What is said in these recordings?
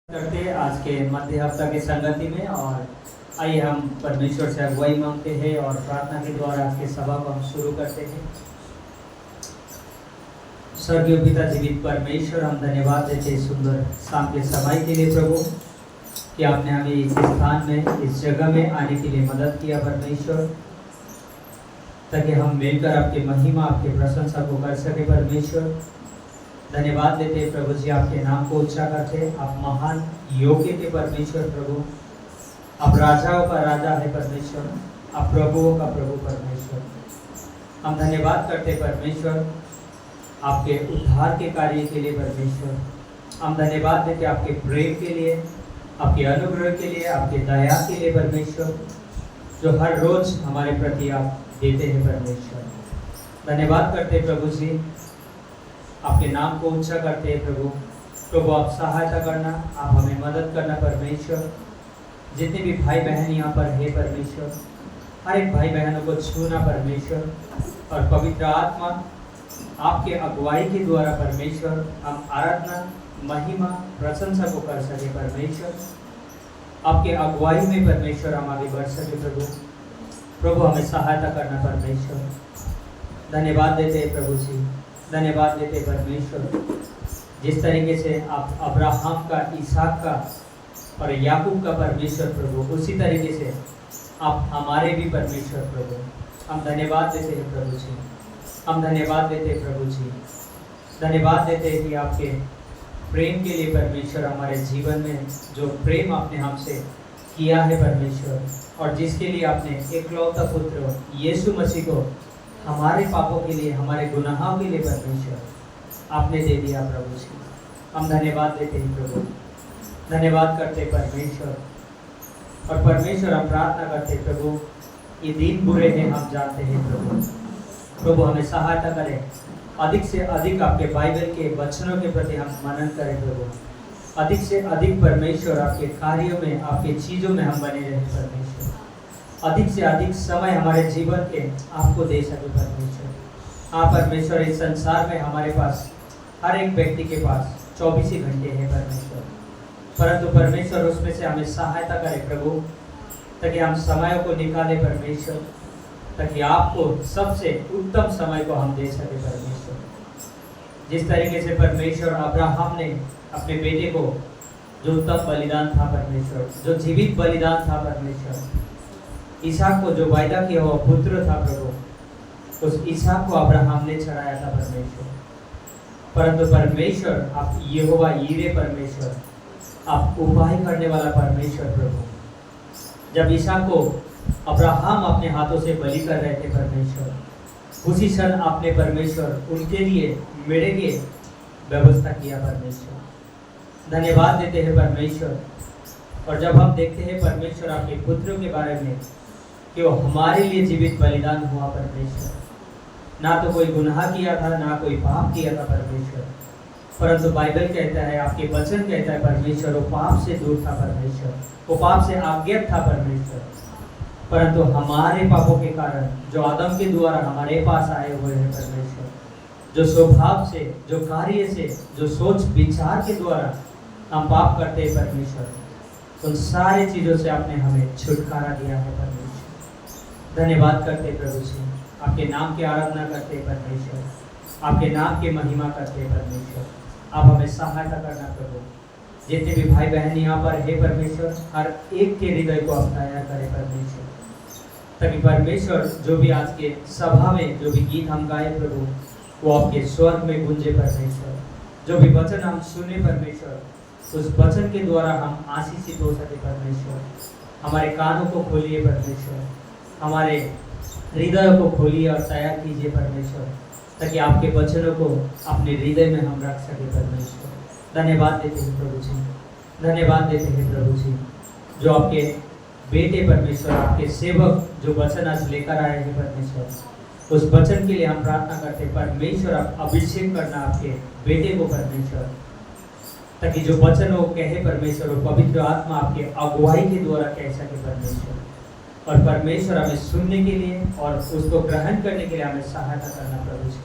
करते आज के मध्य हफ्ता की संगति में। और आइए हम परमेश्वर से अगुवाई मांगते हैं और प्रार्थना के द्वारा आज की सभा को हम शुरू करते हैं। स्वर्गीय पिता जीवित परमेश्वर, हम धन्यवाद देते हैं सुंदर शाम के समय के लिए प्रभु, कि आपने हमें इस स्थान में, इस जगह में आने के लिए मदद किया परमेश्वर, ताकि हम मिलकर आपकी महिमा, आपकी प्रशंसा को कर सके परमेश्वर। धन्यवाद देते हैं प्रभु जी, आपके नाम को ऊंचा करते। आप महान योग्य के परमेश्वर प्रभु, आप राजाओं का राजा है परमेश्वर, आप प्रभुओं का प्रभु परमेश्वर। हम धन्यवाद करते परमेश्वर आपके उद्धार के कार्य के लिए परमेश्वर। हम धन्यवाद देते आपके प्रेम के लिए, आपके अनुग्रह के लिए, आपके दया के लिए परमेश्वर, जो हर रोज हमारे प्रति आप देते हैं परमेश्वर। धन्यवाद करते प्रभु जी, आपके नाम को ऊंचा करते हैं प्रभु। प्रभु आप सहायता करना, आप हमें मदद करना परमेश्वर। जितने भी भाई बहन यहाँ पर है परमेश्वर, हर एक भाई बहनों को छूना परमेश्वर, और पवित्र आत्मा आपके अगुवाई के द्वारा परमेश्वर हम आराधना, महिमा, प्रशंसा को कर सके परमेश्वर। आपके अगुवाई में परमेश्वर हम आगे बढ़ सके प्रभु। प्रभु हमें सहायता करना परमेश्वर। धन्यवाद देते हैं प्रभु जी, धन्यवाद देते परमेश्वर। जिस तरीके से आप अब्राहम का, इसहाक का और याकूब का परमेश्वर प्रभु, उसी तरीके से आप हमारे भी परमेश्वर प्रभु। हम धन्यवाद देते हैं प्रभु जी, हम धन्यवाद देते हैं प्रभु जी। धन्यवाद देते हैं कि आपके प्रेम के लिए परमेश्वर, हमारे जीवन में जो प्रेम आपने हमसे किया है परमेश्वर, और जिसके लिए आपने एकलौता पुत्र यीशु मसीह को हमारे पापों के लिए, हमारे गुनाहों के लिए परमेश्वर आपने दे दिया प्रभु जी। हम धन्यवाद देते हैं प्रभु, धन्यवाद करते परमेश्वर। और परमेश्वर हम प्रार्थना करते प्रभु, ये दिन बुरे हैं हम जानते हैं प्रभु। प्रभु हमें सहायता करें, अधिक से अधिक आपके बाइबल के वचनों के प्रति हम मनन करें प्रभु। अधिक से अधिक परमेश्वर आपके कार्यों में, आपके चीज़ों में हम बने रहें परमेश्वर। अधिक से अधिक समय हमारे जीवन के आपको दे सके परमेश्वर। हाँ परमेश्वर, इस संसार में हमारे पास, हर एक व्यक्ति के पास 24 ही घंटे हैं परमेश्वर, परंतु परमेश्वर उसमें से हमें सहायता करे प्रभु, ताकि हम समय को निकाले परमेश्वर, ताकि आपको सबसे उत्तम समय को हम दे सके परमेश्वर। जिस तरीके से परमेश्वर अब्राहम ने अपने बेटे को, जो उत्तम बलिदान था परमेश्वर, जो जीवित बलिदान था परमेश्वर, इसहाक को जो वायदा किया हुआ पुत्र था प्रभु, उस इसहाक को अब्राहम ने चढ़ाया था परमेश्वर। परंतु परमेश्वर आप यहोवा यीरे परमेश्वर, आप उपाय करने वाला परमेश्वर प्रभु, जब इसहाक को अब्राहम अपने हाथों से बलि कर रहे थे परमेश्वर, उसी क्षण आपने परमेश्वर उनके लिए मेढ़े की व्यवस्था किया परमेश्वर। धन्यवाद देते हैं परमेश्वर। और जब हम देखते हैं परमेश्वर आपके पुत्रों के बारे में, कि वो हमारे लिए जीवित बलिदान हुआ परमेश्वर, ना तो कोई गुनाह किया था, ना कोई पाप किया था परमेश्वर, परंतु बाइबल कहता है, आपके वचन कहता है परमेश्वर, वो पाप से दूर था परमेश्वर, वो पाप से अज्ञात था परमेश्वर, परंतु हमारे पापों के कारण, जो आदम के द्वारा हमारे पास आए हुए हैं परमेश्वर, जो स्वभाव से, जो कार्य से, जो सोच विचार के द्वारा हम पाप करते हैं परमेश्वर, उन सारी चीज़ों से आपने हमें छुटकारा दिया है परमेश्वर। धन्यवाद करते प्रभु जी, आपके नाम की आराधना करते परमेश्वर, आपके नाम की महिमा करते परमेश्वर। आप हमें सहायता करना प्रभु। जितने भी भाई बहन यहाँ पर है परमेश्वर, हर एक के हृदय को आप दया करें परमेश्वर, ताकि परमेश्वर जो भी आज के सभा में जो भी गीत हम गाए प्रभु, वो आपके स्वर्ग में गूंजे परमेश्वर। जो भी वचन हम सुने परमेश्वर, उस वचन के द्वारा हम आशीषित हो सके परमेश्वर। हमारे कानों को खोलिए परमेश्वर, हमारे हृदय को खोलिए और दया कीजिए परमेश्वर, ताकि आपके वचनों को अपने हृदय में हम रख सके परमेश्वर। धन्यवाद देते हैं प्रभु जी, धन्यवाद देते हैं प्रभु जी, जो आपके बेटे परमेश्वर, आपके सेवक जो वचन आज लेकर आए हैं परमेश्वर, उस वचन के लिए हम प्रार्थना करते हैं परमेश्वर, आप अभिषेक करना आपके बेटे को परमेश्वर, ताकि जो वचन वो कहे परमेश्वर, वो पवित्र आत्मा आपके अगुवाई के द्वारा कह सके परमेश्वर। और परमेश्वर हमें सुनने के लिए और उसको ग्रहण करने के लिए हमें सहायता करना प्रभु जी।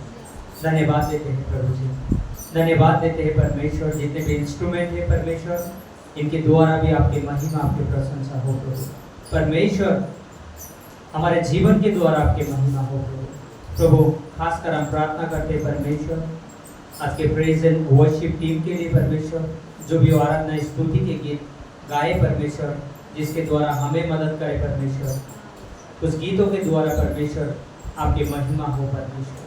धन्यवाद देते हैं प्रभु जी, धन्यवाद देते हैं परमेश्वर। जितने भी इंस्ट्रूमेंट है परमेश्वर, इनके द्वारा भी आपकी महिमा, आपकी प्रशंसा हो प्रभु। परमेश्वर, हमारे जीवन के द्वारा आपकी महिमा हो प्रभु। खासकर हम प्रार्थना करते हैं परमेश्वर, आज के प्रेज एंड वर्शिप टीम के लिए परमेश्वर, जो भी आराधना स्तुति के गीत गाए परमेश्वर, जिसके द्वारा हमें मदद करे परमेश्वर, उस गीतों के द्वारा परमेश्वर आपकी महिमा हो परमेश्वर।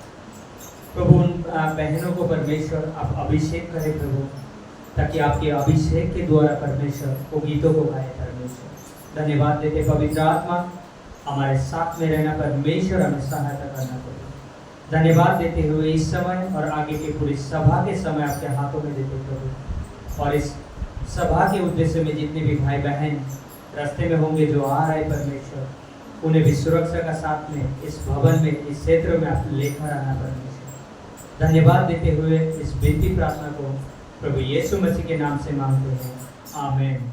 प्रभु उन बहनों को परमेश्वर आप अभिषेक करें प्रभु, ताकि आपके अभिषेक के द्वारा परमेश्वर वो गीतों को गाए परमेश्वर। धन्यवाद देते पवित्र आत्मा, हमारे साथ में रहना परमेश्वर, हमें सहायता करना पड़े। धन्यवाद देते हुए इस समय और आगे के पूरी सभा के समय आपके हाथों में देते प्रभु। और इस सभा के उद्देश्य में जितने भी भाई बहन रास्ते में होंगे जो आ रहे परमेश्वर, उन्हें भी सुरक्षा का साथ में इस भवन में, इस क्षेत्र में आप लेकर आना परमेश्वर। धन्यवाद देते हुए इस विनती प्रार्थना को प्रभु यीशु मसीह के नाम से मांगते हैं, आमीन।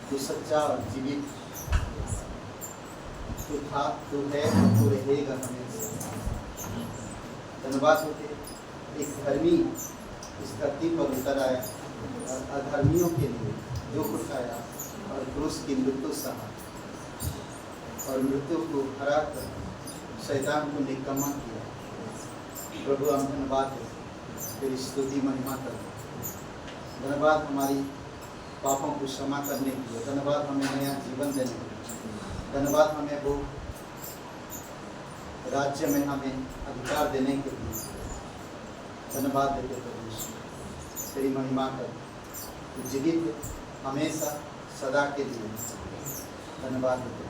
जो सच्चा और जीवित तो था, तो है और तो रहेगा हमेशा। धन्यवाद होते एक धर्मी इस धरती पर उतर आया और अधर्मियों के लिए दुख उठाया और क्रूस की मृत्यु सहा और मृत्यु को हरा कर शैतान को निकम्मा किया। प्रभु हम धन्यवाद है, तेरी स्तुति महिमा करते। धन्यवाद हमारी पापों को क्षमा करने के लिए। धन्यवाद हमें नया जीवन देने के लिए। धन्यवाद हमें वो राज्य में हमें अधिकार देने के लिए। धन्यवाद देते परमेश्वर, तेरी महिमा कर जीवित हमेशा सदा के लिए। धन्यवाद देते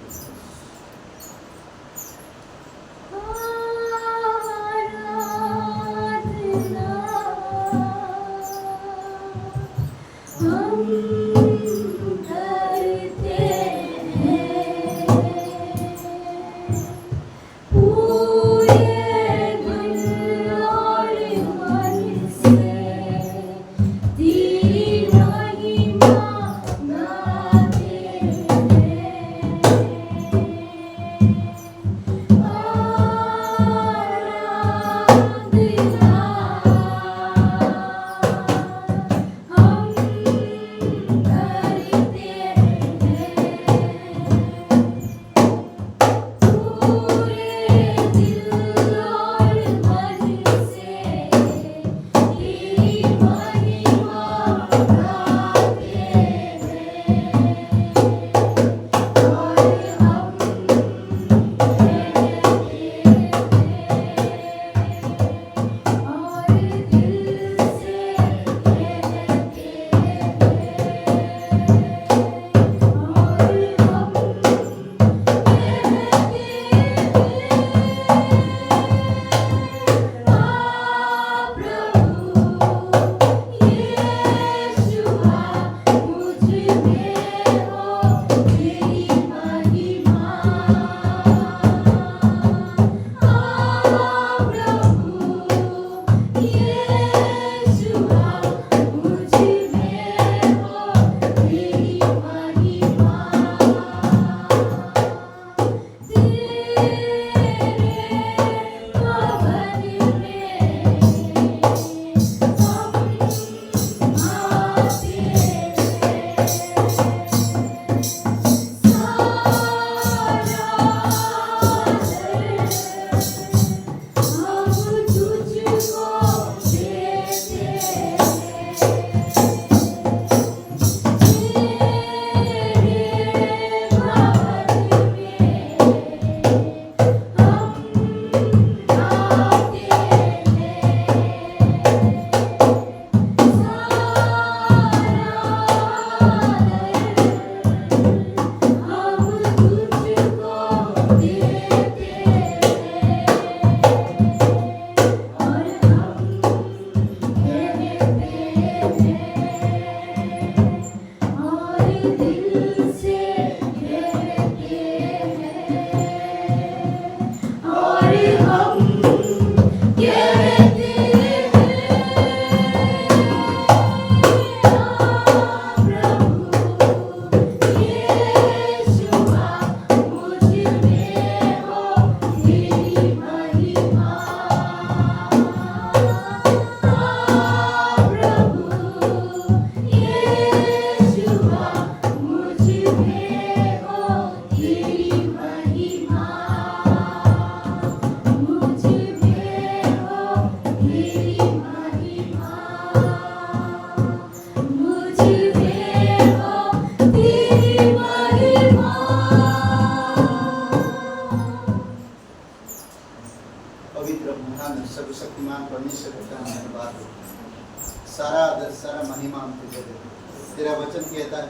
सारा आदर, सारा महिमा हम तुझे देते हैं। तेरा वचन कहता है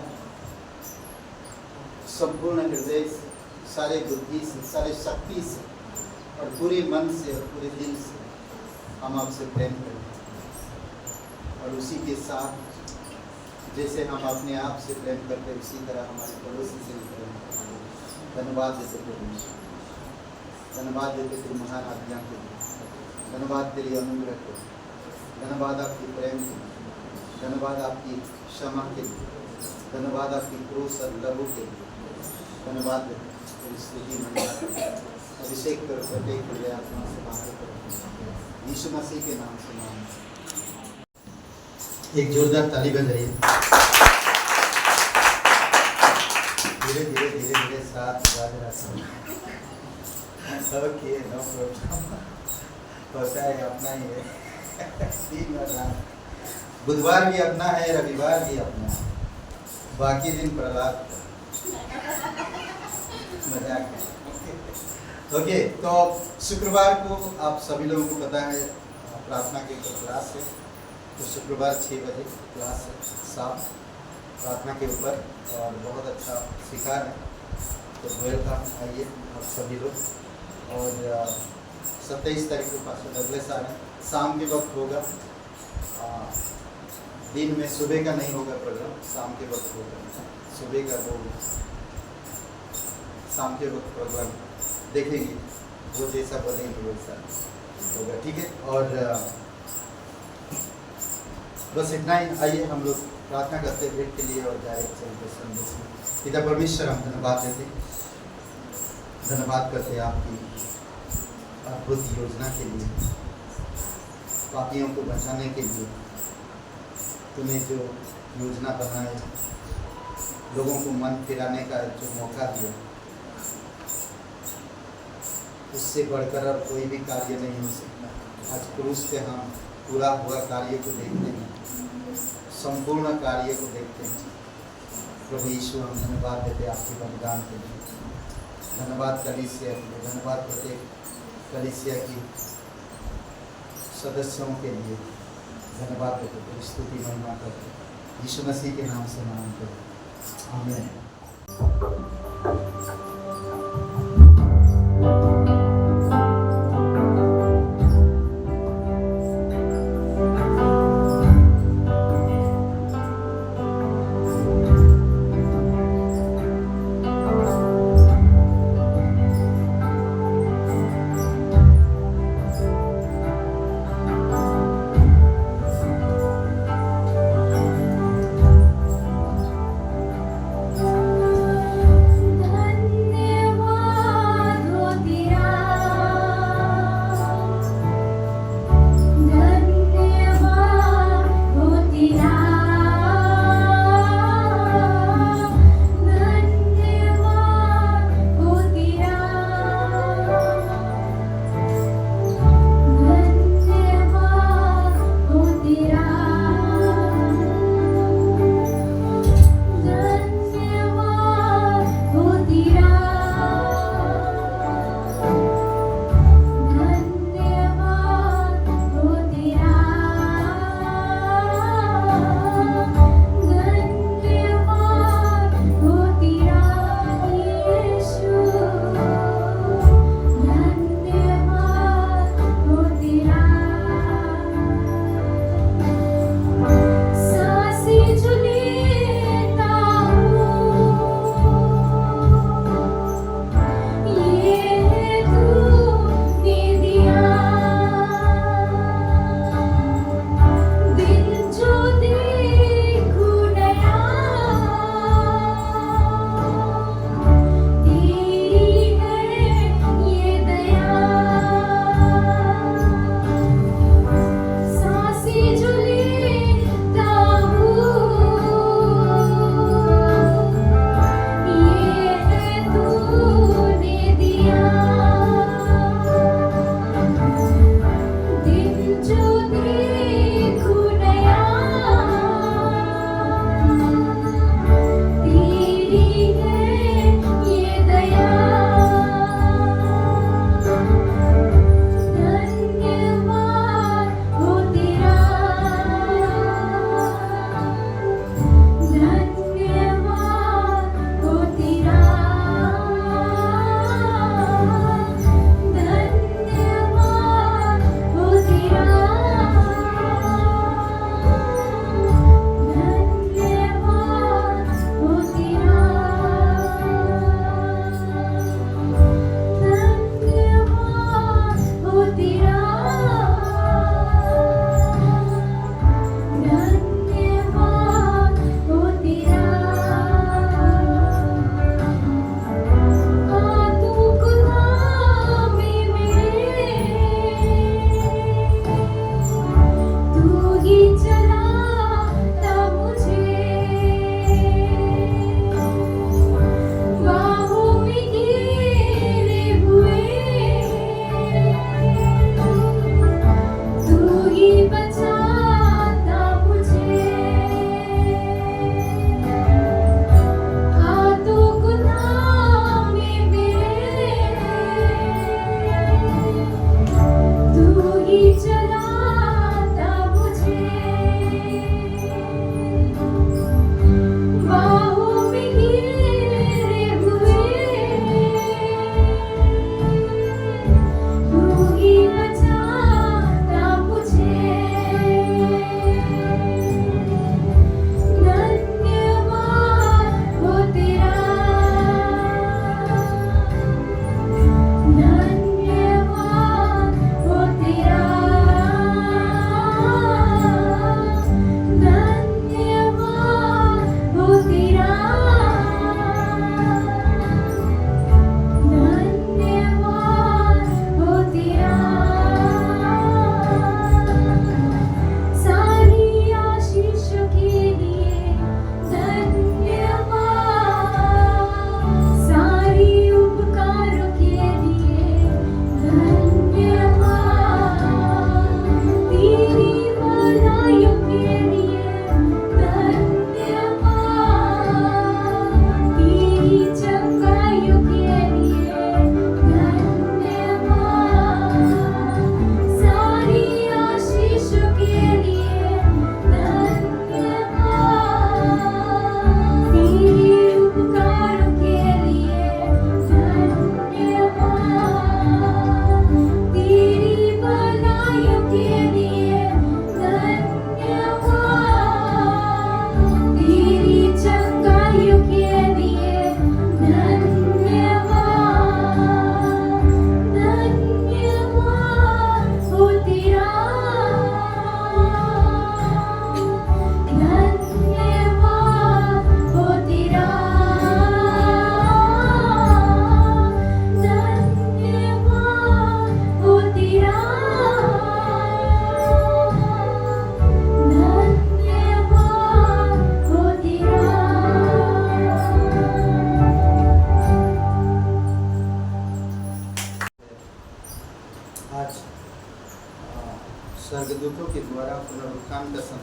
संपूर्ण हृदय से, सारे बुद्धि से, सारे शक्ति से और पूरे मन से और पूरे दिल से हम आपसे प्रेम करते हैं। और उसी के साथ जैसे हम अपने आप से प्रेम करते हैं, उसी तरह हमारे पड़ोसी से भी प्रेम करते हैं। धन्यवाद देते परमेश्वर, धन्यवाद देते तेरी महान आज्ञा के लिए, धन्यवाद तेरी अनुग्रह को, धन्यवाद आपकी प्रेम के लिए, धन्यवाद आपकी क्षमा के लिए, धन्यवाद आपकी क्रूस और लहू के लिए, धन्यवाद देते तेरी स्तुति महिमा अभिषेक करो प्रत्येक हृदय आत्मा से बातें करो यीशु मसीह के नाम से मांगते। एक जोरदार ताली बजाइए। धीरे धीरे धीरे धीरे साथ बाज रहा ओके, नो प्रॉब्लम, पता है अपना ही है। 3 बार बुधवार भी अपना है, रविवार भी अपना है, बाकी दिन प्रहलाद मजाक है। ओके, तो शुक्रवार को आप सभी लोगों को पता है प्रार्थना के ऊपर क्लास है, तो शुक्रवार 6 बजे क्लास है, साफ प्रार्थना के ऊपर, और बहुत अच्छा सिखा है। तो वेलकम, आइए आप सभी लोग। और 27 तारीख को पास्टर डगलस आ रहे हैं, शाम के वक्त होगा, दिन में सुबह का नहीं होगा प्रोग्राम, शाम के वक्त होगा। सुबह का वो शाम के वक्त प्रोग्राम देखेंगे, वो जैसा बोलेंगे वैसा होगा, ठीक है। और बस इतना ही। आइए हम लोग प्रार्थना करते हैं के लिए और डायरेक्ट सेलिब्रेशन। पिता परमेश्वर, हम धन्यवाद देते, धन्यवाद करते हैं आपकी अद्भुत योजना के लिए, पापियों को बचाने के लिए तुमने जो योजना बनाई, लोगों को मन फिराने का जो मौका दिया, उससे बढ़कर अब कोई भी कार्य नहीं हो सकता। आज क्रूस पे हम पूरा हुआ कार्य को देखते हैं, संपूर्ण कार्य को देखते हैं। प्रभु यीशु, हम धन्यवाद देते हैं आपके बलिदान के लिए, धन्यवाद कलीसिया के लिए, धन्यवाद प्रत्येक कलीसिया की सदस्यों के लिए, धन्यवाद देते हैं, स्तुति महिमा करते हैं यीशु मसीह के नाम से मांगते हैं, आमीन। धन्य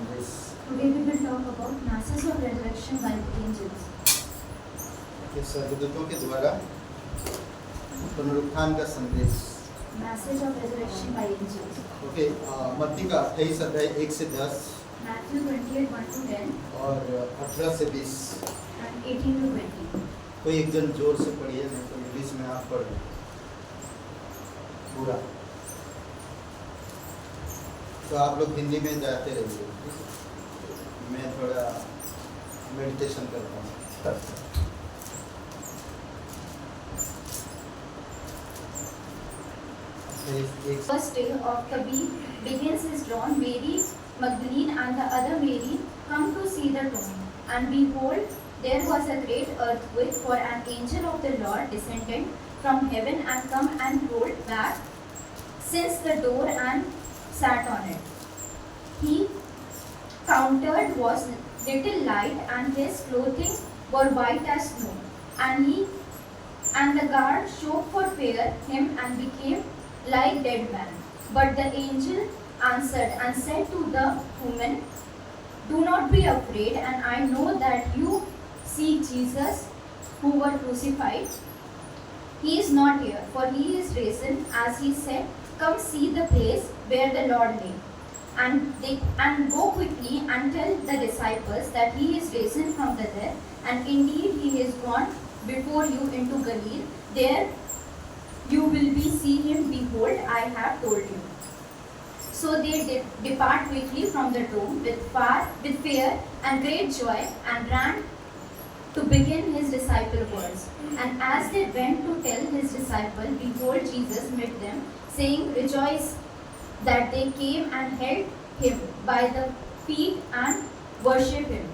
संदेश। Today we will talk about masses of resurrection by angels. ये स्वर्गदूतों के द्वारा पुनरुत्थान का संदेश। Message of resurrection by angels. Okay, मत्ती का 28 अध्याय 1 से 10 Matthew 28:1-10 और 18 से 20। and 18-20. कोई एक जन जोर से पढ़िए, नहीं तो इंग्लिश में आप पढ़ लो पूरा। तो आप लोग हिंदी में जाते रहिए, मैं थोड़ा मेडिटेशन करता हूँ। First day of the week begins is dawn. Mary Magdalene and the other Mary come to see the tomb. And behold, there was a great earthquake, for an angel of the Lord descended from heaven and come and rolled back since the door and sat on it. He countered was little light, and his clothing were white as snow. And the guard shook for fear him and became like dead man. But the angel answered and said to the woman, "Do not be afraid, and I know that you seek Jesus who was crucified. He is not here, for he is risen, as he said. Come see the place where the Lord lay. And go quickly and tell the disciples that he is risen from the dead, and indeed he is gone before you into Galilee. There you will see him. Behold, I have told you." So they depart quickly from the tomb with fear and great joy, and ran to begin his disciple words. And as they went to tell his disciple, behold, Jesus met them, saying, "Rejoice." That they came and held him by the feet and worshipped him.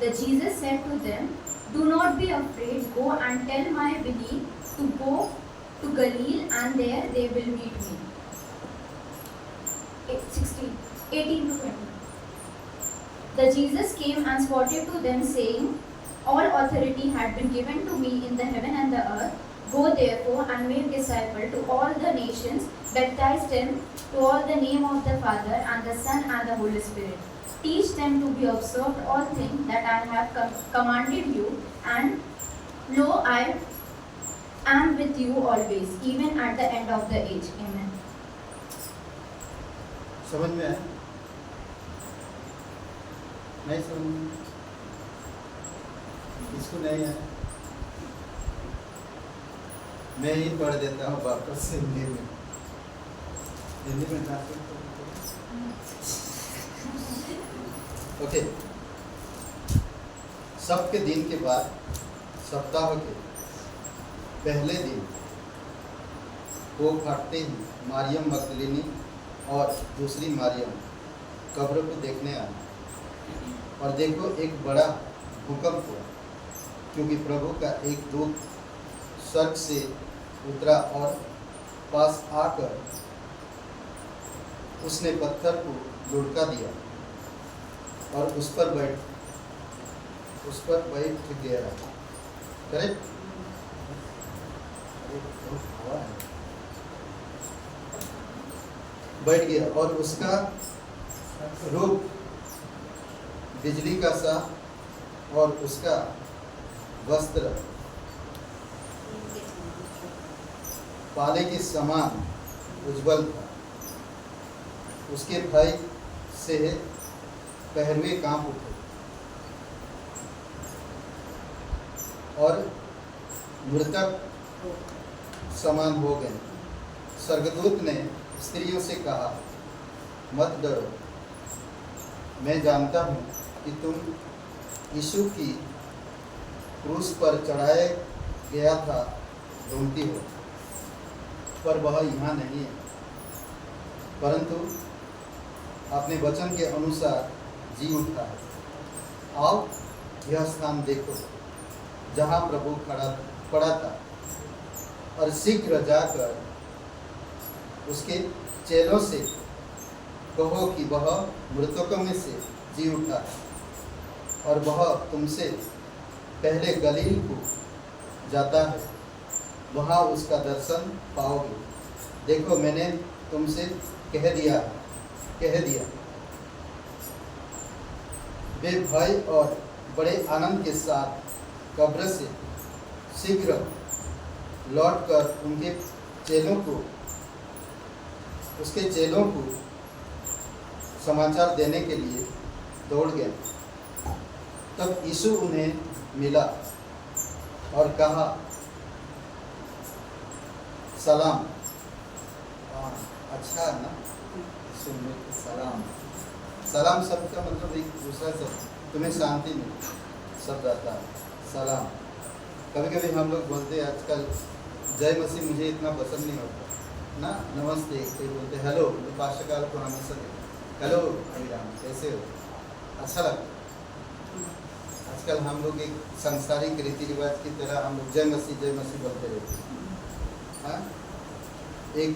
Then Jesus said to them, "Do not be afraid. Go and tell my belief to go to Galilee, and there they will meet me." 18-20. The Jesus came and spotted to them, saying, "All authority had been given to me in the heaven and the earth. Go therefore and make disciples to all the nations, baptize them to all the name of the Father and the Son and the Holy Spirit. Teach them to be observed all things that I have commanded you, and lo, I am with you always, even at the end of the age." Amen. समझ में आया? नहीं समझ में? इसको नहीं है, मैं ही पढ़ देता हूँ वापस हिंदी में। हिंदी में ट्रांसलेट ओके। सबके दिन के बाद सप्ताह के पहले दिन वो फटते ही मारियम मगदलिनी और दूसरी मारियम कब्र को देखने आई। और देखो, एक बड़ा भूकंप हुआ, क्योंकि प्रभु का एक दूत स्वर्ग से उतरा और पास आकर उसने पत्थर को लुढ़का दिया और उस पर बैठ गया। करेक्ट? बैठ गया और उसका रूप बिजली का सा और उसका वस्त्र पाले के समान उज्जवल था। उसके भय से पहरुए कांप उठे और मृतक समान हो गए। स्वर्गदूत ने स्त्रियों से कहा, "मत डरो, मैं जानता हूँ कि तुम यीशु की क्रूस पर चढ़ाया गया था ढूंढती हो, पर वह यहाँ नहीं है, परंतु अपने वचन के अनुसार जी उठा है। आओ यह स्थान देखो जहाँ प्रभु पड़ा था, और शीघ्र जाकर उसके चेलों से कहो कि वह मृतकों में से जी उठा है, और वह तुमसे पहले गलील को जाता है, वहाँ उसका दर्शन पाओगे। देखो, मैंने तुमसे कह दिया। वे भय और बड़े आनंद के साथ कब्र से शीघ्र लौटकर उसके चेलों को समाचार देने के लिए दौड़ गए। तब यीशु उन्हें मिला और कहा, सलाम। अच्छा है ना, सलाम। सलाम शब्द का मतलब एक दूसरा शब्द, तुम्हें शांति मिले शब्द आता है, सलाम। कभी कभी हम लोग बोलते हैं आजकल, जय मसीह मुझे इतना पसंद नहीं होता ना, नमस्ते कोई बोलते, हेलो, तो पास्टर को हमेशा हेलो अभिराम कैसे हो, अच्छा लगता। आजकल हम लोग एक सांसारिक रीति रिवाज की तरह हम लोग जय मसीह बोलते रहते हैं। हाँ, एक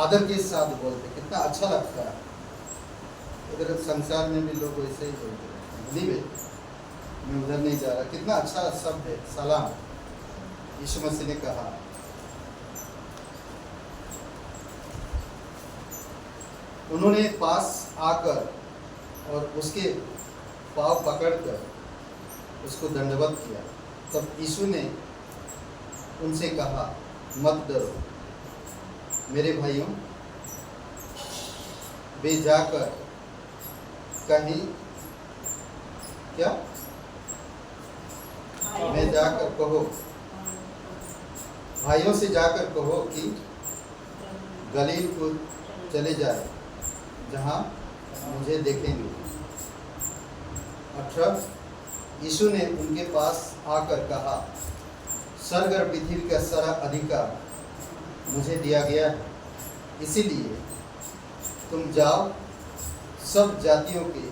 आदर के साथ बोलते, कितना अच्छा लगता है। इधर संसार में भी लोग वैसे ही बोलते हैं, हिंदी में, मैं उधर नहीं जा रहा। कितना अच्छा शब्द है सलाम, यीशु मसीह ने कहा। उन्होंने पास आकर और उसके पाँव पकड़कर उसको दंडवत किया। तब यीशु ने उनसे कहा, मत डरो मेरे भाइयों, वे जाकर कहीं क्या मैं जाकर कहो, भाइयों से जाकर कहो कि गलील को चले जाए, जहाँ मुझे देखेंगे। 18 यीशु ने उनके पास आकर कहा, स्वर्ग और पृथ्वी का सारा अधिकार मुझे दिया गया है, इसीलिए तुम जाओ, सब जातियों के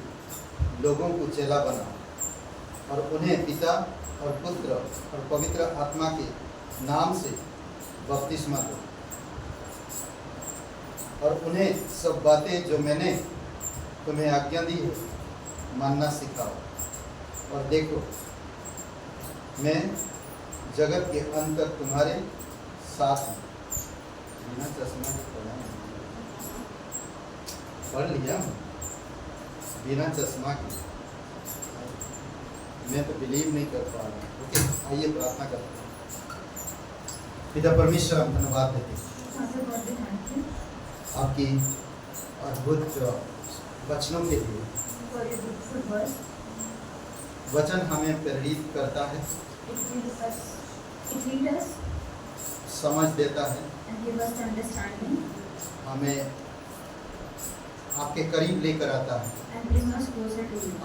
लोगों को चेला बनाओ और उन्हें पिता और पुत्र और पवित्र आत्मा के नाम से बपतिस्मा दो और उन्हें सब बातें जो मैंने तुम्हें आज्ञा दी है मानना सिखाओ। और देखो, मैं जगत के अंत तक तुम्हारे साथ हूँ। बिना चश्मा के पढ़ लिया, बिना चश्मा के मैं तो बिलीव नहीं कर पा रहा। ओके, आइए प्रार्थना करते हैं। पिता परमेश्वर, हम धन्यवाद देते हैं आपकी अद्भुत वचनों के लिए। वचन हमें प्रेरित करता है, समझ देता है, हमें आपके करीब लेकर आता है,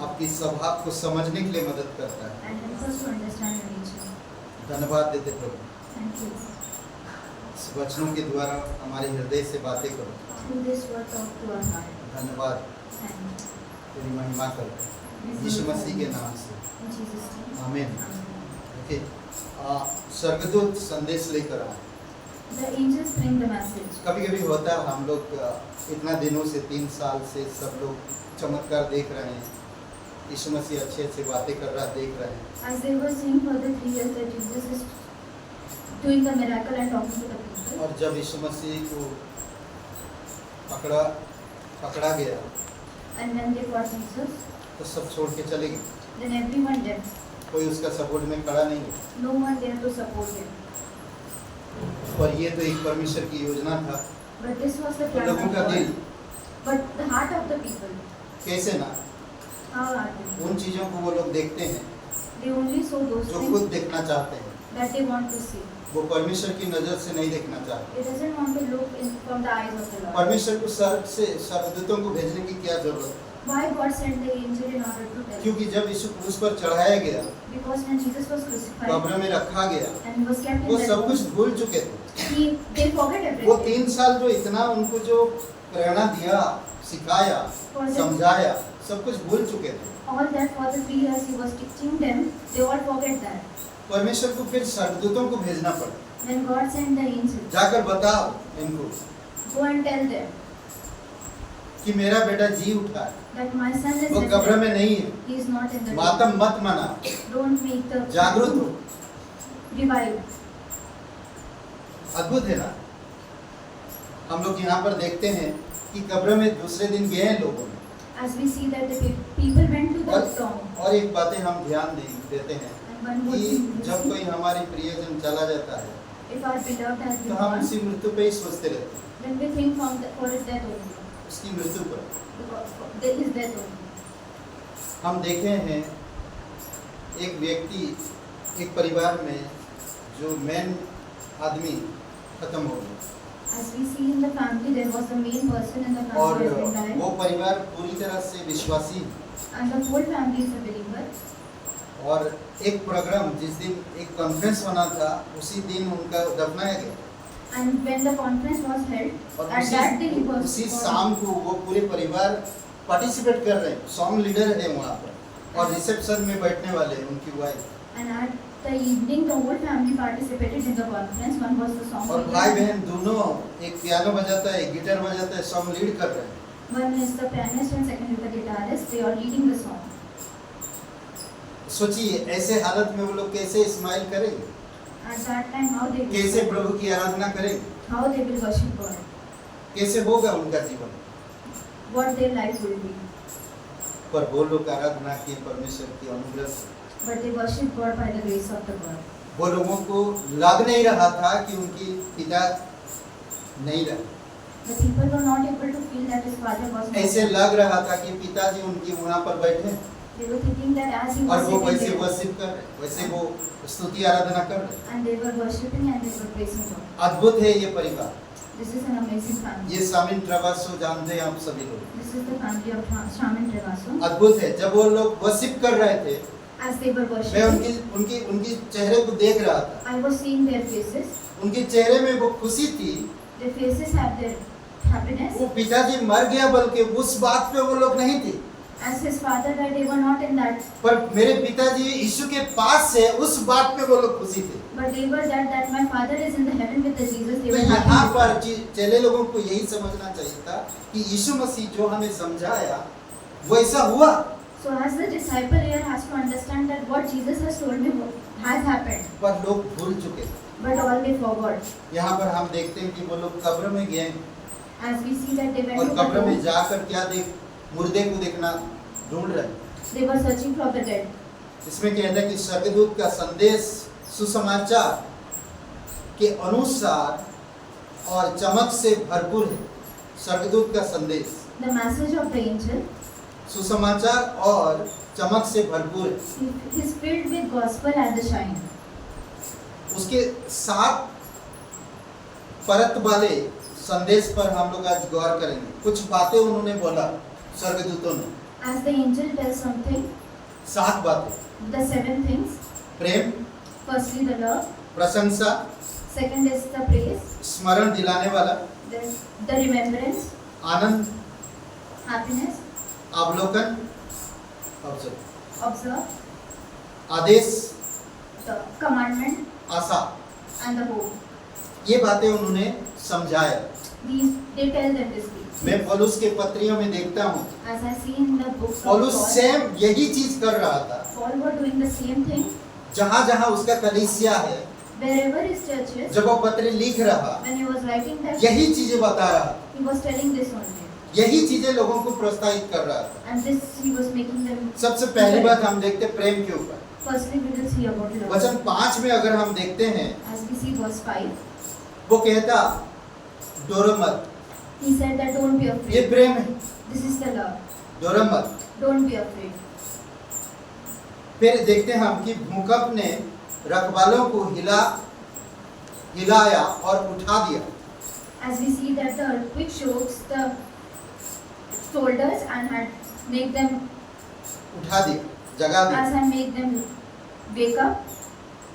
आपकी स्वभाव को समझने के लिए मदद करता है। धन्यवाद देते प्रभु, इस वचनों के द्वारा हमारे हृदय से बातें करो। धन्यवाद, तेरी महिमा करो यीशु मसीह के नाम से, आमीन। ओके, स्वर्गदूत संदेश लेकर आए। कभी कभी होता है, हम लोग इतना दिनों से 3 साल से सब लोग चमत्कार देख रहे हैं, यीशु मसीह अच्छे अच्छे बातें कर रहा देख रहे हैं। As they were seeing for the 3 years that Jesus is doing the miracle and talking to the people. और जब यीशु मसीह को पकड़ा गया, And when they got Jesus, तो सब छोड़ के चले गए। then everyone left. कोई उसका सपोर्ट में खड़ा नहीं है। No one there to support him. और ये तो एक परमेश्वर की योजना था। But this was the plan लोगों of का God. दिल But the heart of the people, कैसे ना, how are they? उन चीजों को वो लोग देखते हैं They only saw those जो things खुद देखना चाहते हैं, that they want to see. वो परमेश्वर की नजर से नहीं देखना चाहते। They doesn't want to look in from the eyes of the Lord. परमेश्वर को स्वर्ग से स्वर्गदूतों को भेजने की क्या जरूरत है? Why God sent the angel in order to tell? क्योंकि जब यीशु क्रूस पर चढ़ाया गया, Because when Jesus was crucified कब्र में रखा गया, and he was kept वो in सब that कुछ tomb, भूल चुके थे। they forget वो everything. 3 साल जो इतना उनको जो प्रेरणा दिया, सिखाया, समझाया, सब कुछ भूल चुके थे। All that for the 3 years he was teaching them, they all forget that. परमेश्वर को फिर स्वर्गदूतों को भेजना पड़ा, Then God sent the angel. जाकर बताओ इनको Go and tell them कि मेरा बेटा जी उठा है, that my son is वो in कब्र death. में नहीं है। He is not in the मातम tomb. मत मनाओ, Don't make the जागरूक हो। revive. अद्भुत है ना। हम लोग यहाँ पर देखते हैं कि कब्र में दूसरे दिन गए हैं लोगों ने, As we see that the people went to the the song. और एक बातें हम ध्यान देते हैं And one more कि thing we जब see, कोई हमारी प्रियजन चला जाता है if our beloved has तो been हम gone, उसी मृत्यु पे ही सोचते रहते हैं, then we think for his death only. उसकी मृत्यु पर। Because his death only. हम देखे हैं एक व्यक्ति एक परिवार में जो मेन आदमी खत्म हो गया As we see in the family, there was the main person in the और family who has been वो died, परिवार पूरी तरह से विश्वासी है। and the whole family is a believer. और एक प्रोग्राम जिस दिन एक कॉन्फ्रेंस होना था उसी दिन उनका दफनाया गया And when the conference was held, और at that day he was उसी born. शाम को वो पूरे परिवार पार्टिसिपेट कर रहे हैं, सॉन्ग लीडर है वहाँ पर और रिसेप्शन में बैठने वाले हैं उनकी wife And at the evening, the whole family participated in the conference. One was the song और leader. भाई बहन दोनों, एक पियानो बजाता है एक गिटार बजाता है, सॉन्ग लीड कर रहे हैं। One is the pianist and second is the guitarist. They are leading the song. सोचिए ऐसे हालत में वो लोग कैसे स्माइल करेंगे, At that time, how they कैसे will, प्रभु की आराधना करेंगे, how they will worship God, कैसे होगा उनका जीवन। what their life will be. पर वो लोग आराधना की परमेश्वर की अनुग्रह से, But they worship God by the grace of the God. वो लोगों को लग नहीं रहा था कि उनकी पिता नहीं रहे, The people were not able to feel that his father was not ऐसे there. लग रहा था कि पिताजी उनकी वहाँ पर बैठे They were thinking that as he और was वो sitting वैसे there, वर्शिप कर रहे, वैसे वो स्तुति आराधना कर रहे। and they were worshipping and they were praising God. अद्भुत है ये परिवार। This is an amazing family. ये सामिन ट्रवासो जानते हैं आप सभी लोग, This is the family of Shaman Trevaso. अद्भुत है। जब वो लोग वर्शिप कर रहे थे As they were मैं worshipping, उनकी चेहरे को देख रहा था, I was seeing their faces. उनके चेहरे में वो खुशी थी। Their faces have their happiness. वो पिताजी मर गया बल्कि उस बात पे वो लोग नहीं थे, As his father died, they were not in that, पर मेरे पिताजी यीशु के पास से उस बात पे वो लोग खुशी थे। but they were that my father is in the heaven with the Jesus. They तो were यहाँ happy. पर चेले लोगों को यही समझना चाहिए था कि यीशु मसीह जो हमें समझाया वैसा हुआ। So as the disciple here has to understand that what Jesus has told me has happened, पर लोग भूल चुके। but all they forgot. यहाँ पर हम देखते हैं कि वो लोग कब्र में गए As we see that they went और to the कब्र में tomb, जाकर क्या देख, मुर्दे को देखना ढूंढ रहे। they were searching for the dead. इसमें कहता है कि स्वर्गदूत का संदेश सुसमाचार के अनुसार और चमक से भरपूर है। स्वर्गदूत का संदेश The message of the angel सुसमाचार और चमक से भरपूर है। is filled with gospel and the shine. उसके 7 परत वाले संदेश पर हम लोग आज गौर करेंगे। कुछ बातें उन्होंने बोला स्वर्गदूतों ने, As the angel tells something, 7 बातें, the 7 things. Prem, Firstly, the love. प्रशंसा, Second is the praise. स्मरण दिलाने वाला, Then the remembrance, Anand, happiness, अवलोकन, observe, Adesh, the commandment, Asha. and the hope. ये बातें उन्होंने समझाया। They tell them this thing. मैं पौलुस के पत्रियों में देखता हूँ As I see in the books of पौलुस Paul, सेम यही चीज कर रहा था। Paul were doing the same thing. जहाँ जहाँ उसका कलीसिया है, Wherever his church is, जब वो पत्र लिख रहा, when he was writing that, यही चीजें बता रहा, he was telling this only. यही चीजें लोगों को प्रोत्साहित कर रहा था। And this he was making them. सबसे पहली बात हम देखते हैं प्रेम के ऊपर। Firstly, we will see about love. वचन 5 में अगर हम देखते हैं, As we see verse 5, वो कहता डरो मत, he said that don't be ये afraid. प्रेम है, This is the love. डरो मत। Don't be afraid. फिर देखते हैं हम कि भूकंप ने रखवालों को हिलाया और उठा दिया। As we see that the earthquake shakes the shoulders and had make them, उठा दिया, जगा दिया। as I make them wake up.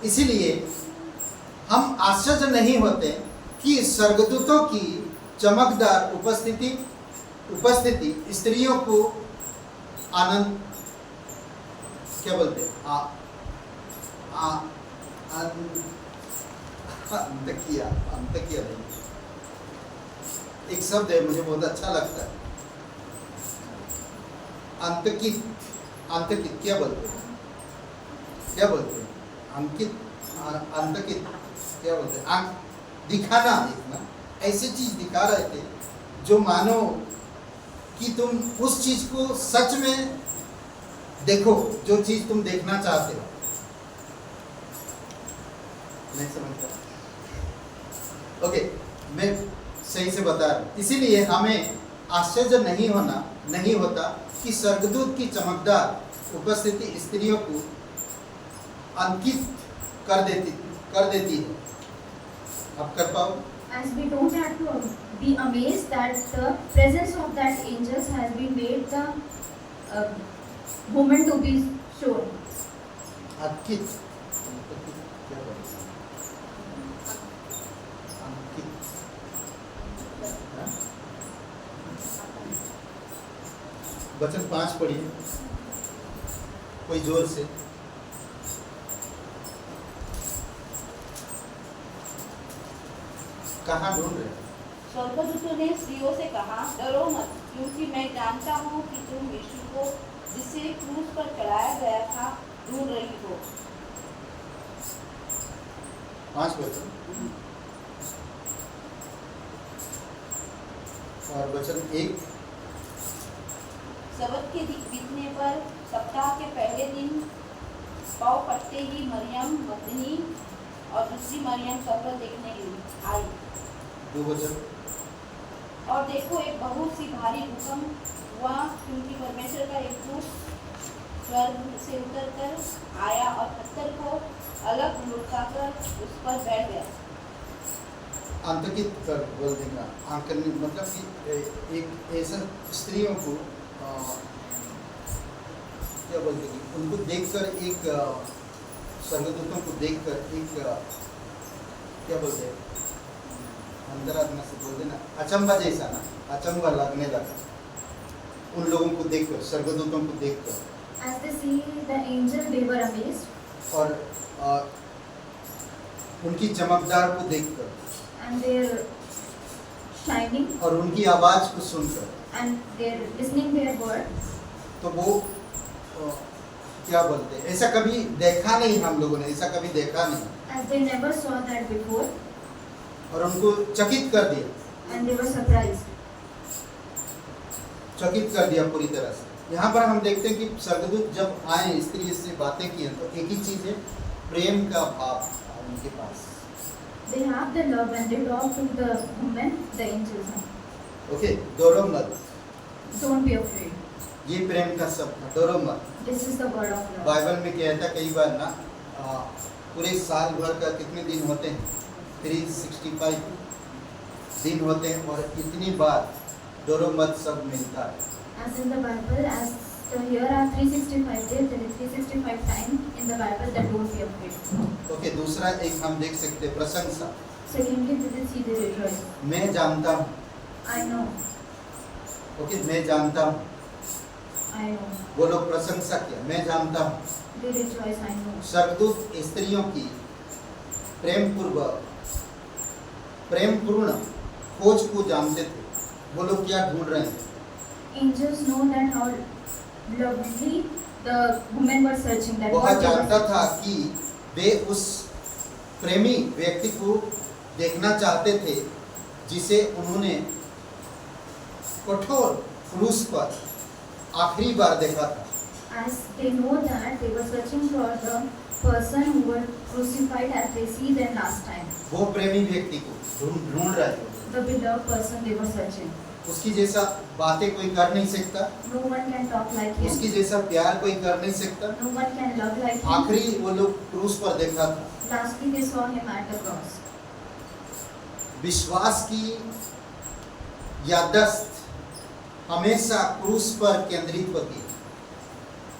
इसीलिए हम आश्चर्य नहीं होते कि स्वर्गदूतों की चमकदार उपस्थिति स्त्रियों को आनंद, क्या बोलते हैं, अंतकिया नहीं, एक शब्द है मुझे बहुत अच्छा लगता है, अंतकित क्या बोलते हैं, अंकित, क्या बोलते हैं, दिखाना, ऐसी चीज दिखा रहे थे जो मानो कि तुम उस चीज को सच में देखो जो चीज तुम देखना चाहते हो। नहीं समझता? ओके, मैं सही से बता रहा हूं। इसीलिए हमें आश्चर्य नहीं होता कि स्वर्गदूत की चमकदार उपस्थिति स्त्रियों को अंकित कर देती है। अब कर पाओ? As we don't have to be amazed that the presence of that angels has been made the woman to be shown. अंकित क्या बोलते हैं? अंकित हाँ? वचन 5 पढ़िए कोई जोर से। कहाँ ढूंढ रहे हैं? स्वर्गदूतों ने स्त्रियों से कहा, डरो मत, क्योंकि मैं जानता हूँ कि तुम यीशु को जिसे क्रूस पर चढ़ाया गया था ढूंढ रही हो। 5 वचन और वचन 1। सबत के बीतने पर सप्ताह के पहले दिन पाँव फटते ही मरियम मगदली और दूसरी मरियम कब्र देखने आई। 2 वचन और देखो, एक बहुत सी भारी भूकंप हुआ, क्योंकि परमेश्वर का एक दूत स्वर्ग से उतरकर आया और पत्थर को अलग लुढ़काकर उस पर बैठ गया। अंतकित कर बोलने का आंकन मतलब कि एक ऐसा स्त्रियों को क्या बोलते हैं, उनको देखकर एक स्वर्गदूतों को देखकर एक क्या बोलते हैं, अंतरात्मा से बोलते ना, अचंभा जैसा ना, अचंभा लगने लगा उन लोगों को देखकर, स्वर्गदूतों को देखकर। As they see the angel, they were amazed. और उनकी चमकदार को देखकर And their shining, और उनकी आवाज को सुनकर, and they're listening their word. तो वो क्या बोलते हैं, ऐसा कभी देखा नहीं, हम लोगों ने ऐसा कभी देखा नहीं, As they never saw that before, और उनको चकित कर दिया, and they were surprised. चकित कर दिया पूरी तरह से। यहाँ पर हम देखते हैं कि स्वर्गदूत जब आए, स्त्री से बातें की हैं, तो एक ही चीज है, प्रेम का भाव था उनके पास। They have the love and they talk to the woman, the angels. Okay, डरो मत, Don't be afraid. ये प्रेम का शब्द है, डरो मत। This is the word of love. Bible में कहता है कई बार ना, पूरे साल भर का कितने दिन होते हैं, 365 दिन होते हैं, और इतनी बार डरो मत सब मिलता है। As in the Bible, as here are 365 days, there is 365 times in the Bible that don't be afraid. Okay, दूसरा एक हम देख सकते हैं, प्रशंसा। Secondly, we will see the rejoice. मैं जानता हूँ, I know, ओके, मैं जानता हूँ, I know. वो लोग प्रशंसा किया, मैं जानता हूँ। They rejoice, I know. स्वर्गदूत स्त्रियों की प्रेमपूर्ण खोज को जानते थे, वो लोग क्या ढूंढ रहे हैं। Angels know that how lovely the women were searching. That वह what they जानता were था कि वे उस प्रेमी व्यक्ति को देखना चाहते थे जिसे उन्होंने कठोर क्रूस पर आखिरी बार देखा था। As they know that they were searching for the person who were crucified as they see them last time. वो प्रेमी व्यक्ति को ढूंढ रहे थे। The beloved person they were searching. उसकी जैसा बातें कोई कर नहीं सकता, No one can talk like him. उसकी जैसा प्यार कोई कर नहीं सकता। No one can love like him. आखिरी वो लोग क्रूस पर देखा था। Lastly, they saw him at the cross. विश्वास की याददाश्त हमेशा क्रूस पर केंद्रित होती है।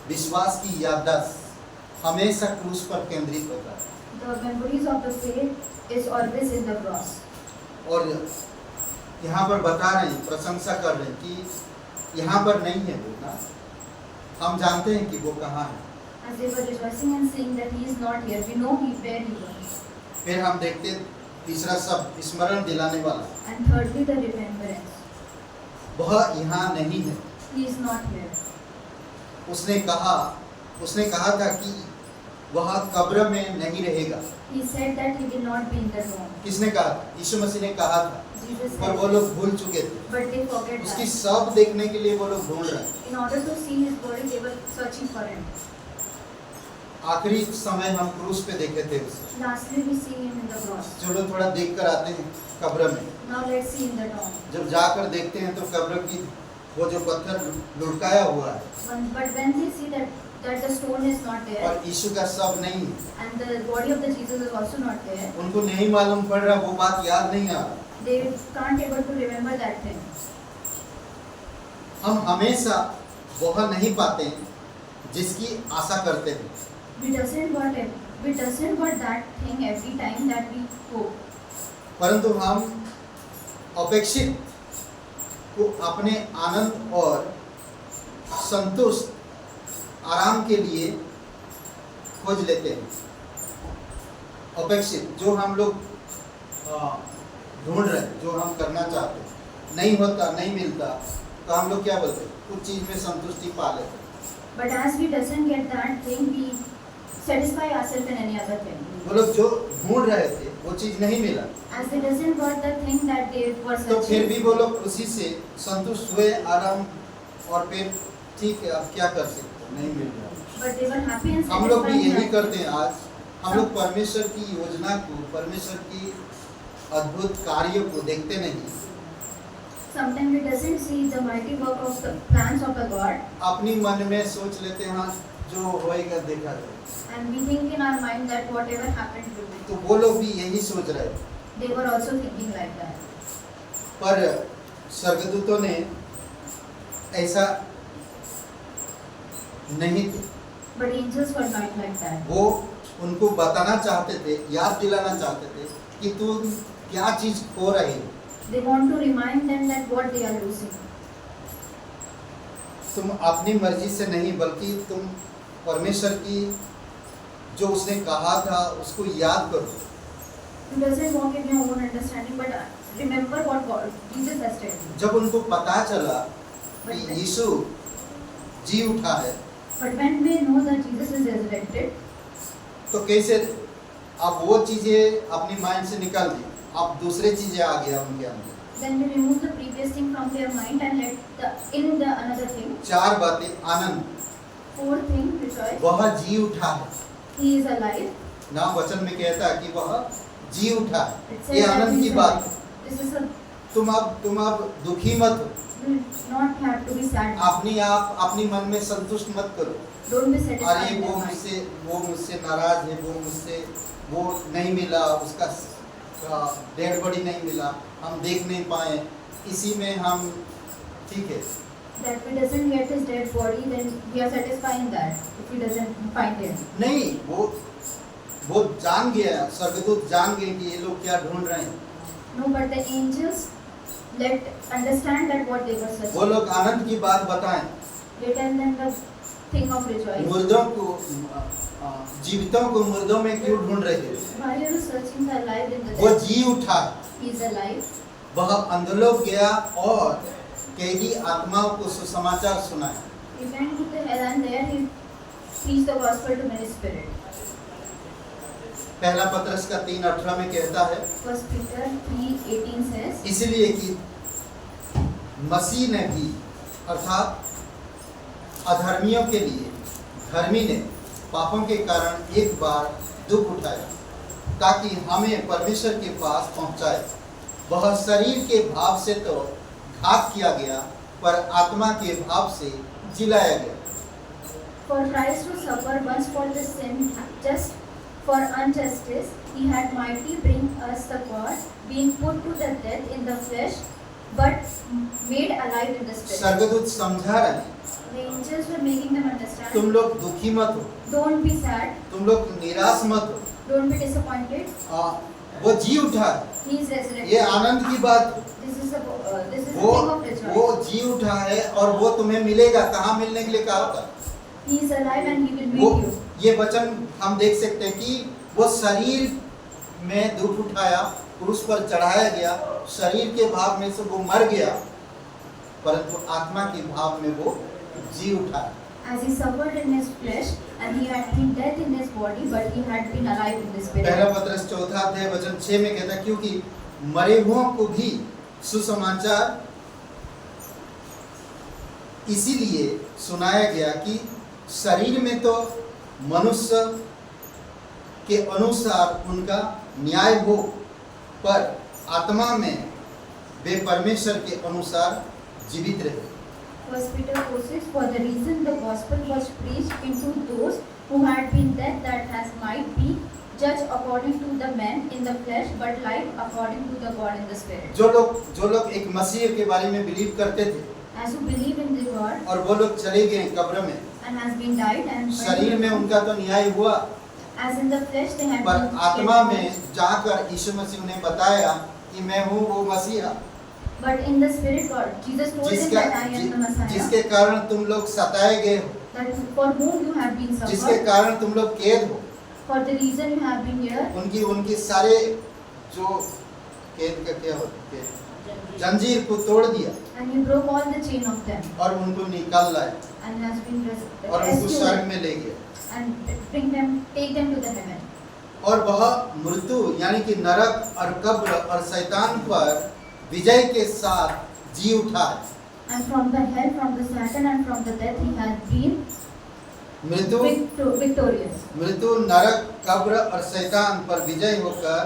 विश्वास की याददाश्त हमेशा क्रूस पर केंद्रित होता है। The memories of the faith is always in the cross. और यहाँ पर बता रहे हैं, प्रशंसा कर रहे हैं कि यहाँ पर नहीं है वो ना, हम जानते हैं कि वो कहाँ है। As they were rejoicing and saying that he is not here, we know where he was. फिर हम देखते हैं तीसरा शब्द स्मरण दिलाने वाला, And thirdly, the remembrance. वह यहाँ नहीं है। He is not here. उसने कहा था कि वह कब्र में नहीं रहेगा। He said that he will not be in the tomb. किसने कहा था? यीशु मसीह ने कहा था, Jesus पर वो said, लोग भूल चुके थे। but they forget उसकी that. शव देखने के लिए वो लोग ढूंढ रहे हैं। In order to see his body, they were searching for him. आखिरी समय हम क्रूस पे देखे थे उसे। Lastly, we see him in the cross. चलो थोड़ा देख कर आते हैं कब्र में। Now let's see in the tomb. जब जाकर देखते हैं तो कब्र की वो जो पत्थर लुढ़काया हुआ है But when they see that the stone is not there और यीशु का शव नहीं है, and the body of the Jesus is also not there, उनको नहीं मालूम पड़ रहा, वो बात याद नहीं आ रहा। they can't able to remember that thing. हम हमेशा वह नहीं पाते जिसकी आशा करते हैं। We doesn't got that thing every time that we hope. परंतु हम अपेक्षित को अपने आनंद और संतुष्ट आराम के लिए खोज लेते हैं। अपेक्षित जो हम लोग ढूंढ रहे हैं, जो हम करना चाहते हैं, नहीं होता, नहीं मिलता, तो हम लोग क्या बोलते हैं? कुछ चीज में संतुष्टि पा लेते हैं। But as we doesn't get that thing, we satisfy ourselves in any other thing. वो लोग जो ढूंढ रहे थे वो चीज नहीं मिला, As they doesn't got the thing that they were तो फिर भी searching, वो लोग उसी से संतुष्ट हुए, आराम, और फिर ठीक है, अब क्या कर सकते हैं, नहीं मिल रहा। but they were happy and हम लोग भी satisfied. यही that- करते हैं। आज हम लोग परमेश्वर की योजना को, परमेश्वर की अद्भुत कार्य को देखते नहीं, Sometimes we doesn't see the mighty work of the plans of the God, अपनी मन में सोच लेते हैं, हाँ जो होएगा देखा जाए। and we think in our mind that whatever happened will be. तो वो लोग भी यही सोच रहे थे, They were also thinking like that. पर स्वर्गदूतों ने ऐसा नहीं थे। But angels were not like that. वो उनको बताना चाहते थे, याद दिलाना चाहते थे कि तुम क्या चीज खो रहे हो। They want to remind them that what they are losing. तुम अपनी मर्जी से नहीं, बल्कि तुम परमेश्वर की जो उसने कहा था उसको याद करो। You doesn't walk in your own understanding, but remember what God, Jesus has told you. जब उनको पता चला कि यीशु जी उठा है, But when we know that Jesus is resurrected, तो कैसे अब वो चीजें अपनी माइंड से निकाल दी, अब दूसरे चीजें आ गया उनके अंदर। then we remove the previous thing from their mind and let the another thing. चार बातें, आनंद, Fourth thing, rejoice. वह जी उठा है। He is alive. ना वचन में कहता है कि वह जी उठा है, It says ये that आनंद he की is बात alive. है। This is a तुम अब दुखी मत हो, you not have to be sad. अपनी आप अपनी मन में संतुष्ट मत करो। Don't be अरे satisfied. in वो your mind. मुझसे नाराज है, वो नहीं मिला, उसका डेड बॉडी नहीं मिला, हम देख नहीं पाए, इसी में हम ठीक है। That we doesn't get his dead body, then we are satisfying that. If we doesn't find him. नहीं, वो जान गया, स्वर्गदूत जान गए कि ये लोग क्या ढूंढ रहे हैं। No, but the angels understand that what they were वो searching. लोग आनंद की बात बताएं, They tell them the thing of rejoice. मुर्दों को, जीवितों को मुर्दों में क्यों ढूंढ रहे थे? Why are you searching the alive in the वो dead? जी उठा, He is alive. वह अंधलोक गया और कैदी आत्माओं को सुसमाचार सुनाया। He went to the hell and there he preached the gospel to many spirits. पहला पत्रस का 3:18 में कहता है, First Peter 3:18 says, इसलिए कि मसीह ने भी, अर्थात अधर्मियों के लिए धर्मी ने पापों के कारण एक बार दुख उठाया, ताकि हमें परमेश्वर के पास पहुंचाए। वह शरीर के भाव से तो घात किया गया, पर आत्मा के भाव से जिलाया गया। For Christ to suffer once for the sin, just for injustice, he had mighty bring us the God, being put to the death in the flesh, but made alive in the spirit. स्वर्गदूत समझा रहे हैं, The angels were making them understand. तुम लोग दुखी मत हो, Don't be sad. तुम लोग निराश मत हो, Don't be disappointed. वो जी उठा है, He is resurrected. ये आनंद की बात है। This is the thing of वो rejoice. जी उठा है और वो तुम्हें मिलेगा। कहाँ मिलने के लिए कहा था? He is alive and he will वो meet you. ये वचन हम देख सकते हैं कि वो शरीर में दुख उठाया, क्रूस पर चढ़ाया गया, शरीर के भाव में से वो मर गया, परंतु आत्मा के भाव में वो जी उठा। as he suffered in his flesh, and he had been dead in his body, but he had been alive in the पहला spirit. पत्रस 4 अध्याय वचन 6 में कहता है, क्योंकि मरे हुओं को भी सुसमाचार इसीलिए सुनाया गया कि शरीर में तो मनुष्य के अनुसार उनका न्याय हो, पर आत्मा में वे परमेश्वर के अनुसार जीवित रहे। First Peter 4:6, for the reason the gospel was preached into those who had been dead, that has might be judged according to the men in the flesh, but life according to the God in the spirit. जो लोग एक मसीह के बारे में believe करते थे As who believe in the God और वो लोग चले गए कब्र में, and has been died and शरीर में उनका तो न्याय हुआ, as in the flesh they had पर been आत्मा killed. में जाकर यीशु मसीह ने बताया कि मैं हूँ वो मसीहा, But in the spirit God, Jesus told them that I am the Messiah, जिसके कारण तुम लोग सताए गए हो, that for whom you have been जिसके suffered, कारण तुम लोग कैद हो, for the reason you have been here, उनकी सारे जो कैद का क्या होता है, जंजीर को तोड़ दिया and you broke all the chain of them, और उनको निकाल लाए and has been और उनको स्वर्ग rescued में ले गए। and take them to the heaven. और वह मृत्यु यानी कि नरक और कब्र और शैतान पर विजय के साथ जी उठा है। And from the hell, from the Satan, and from the death, he has been victorious. मृत्यु नरक कब्र और शैतान पर विजय होकर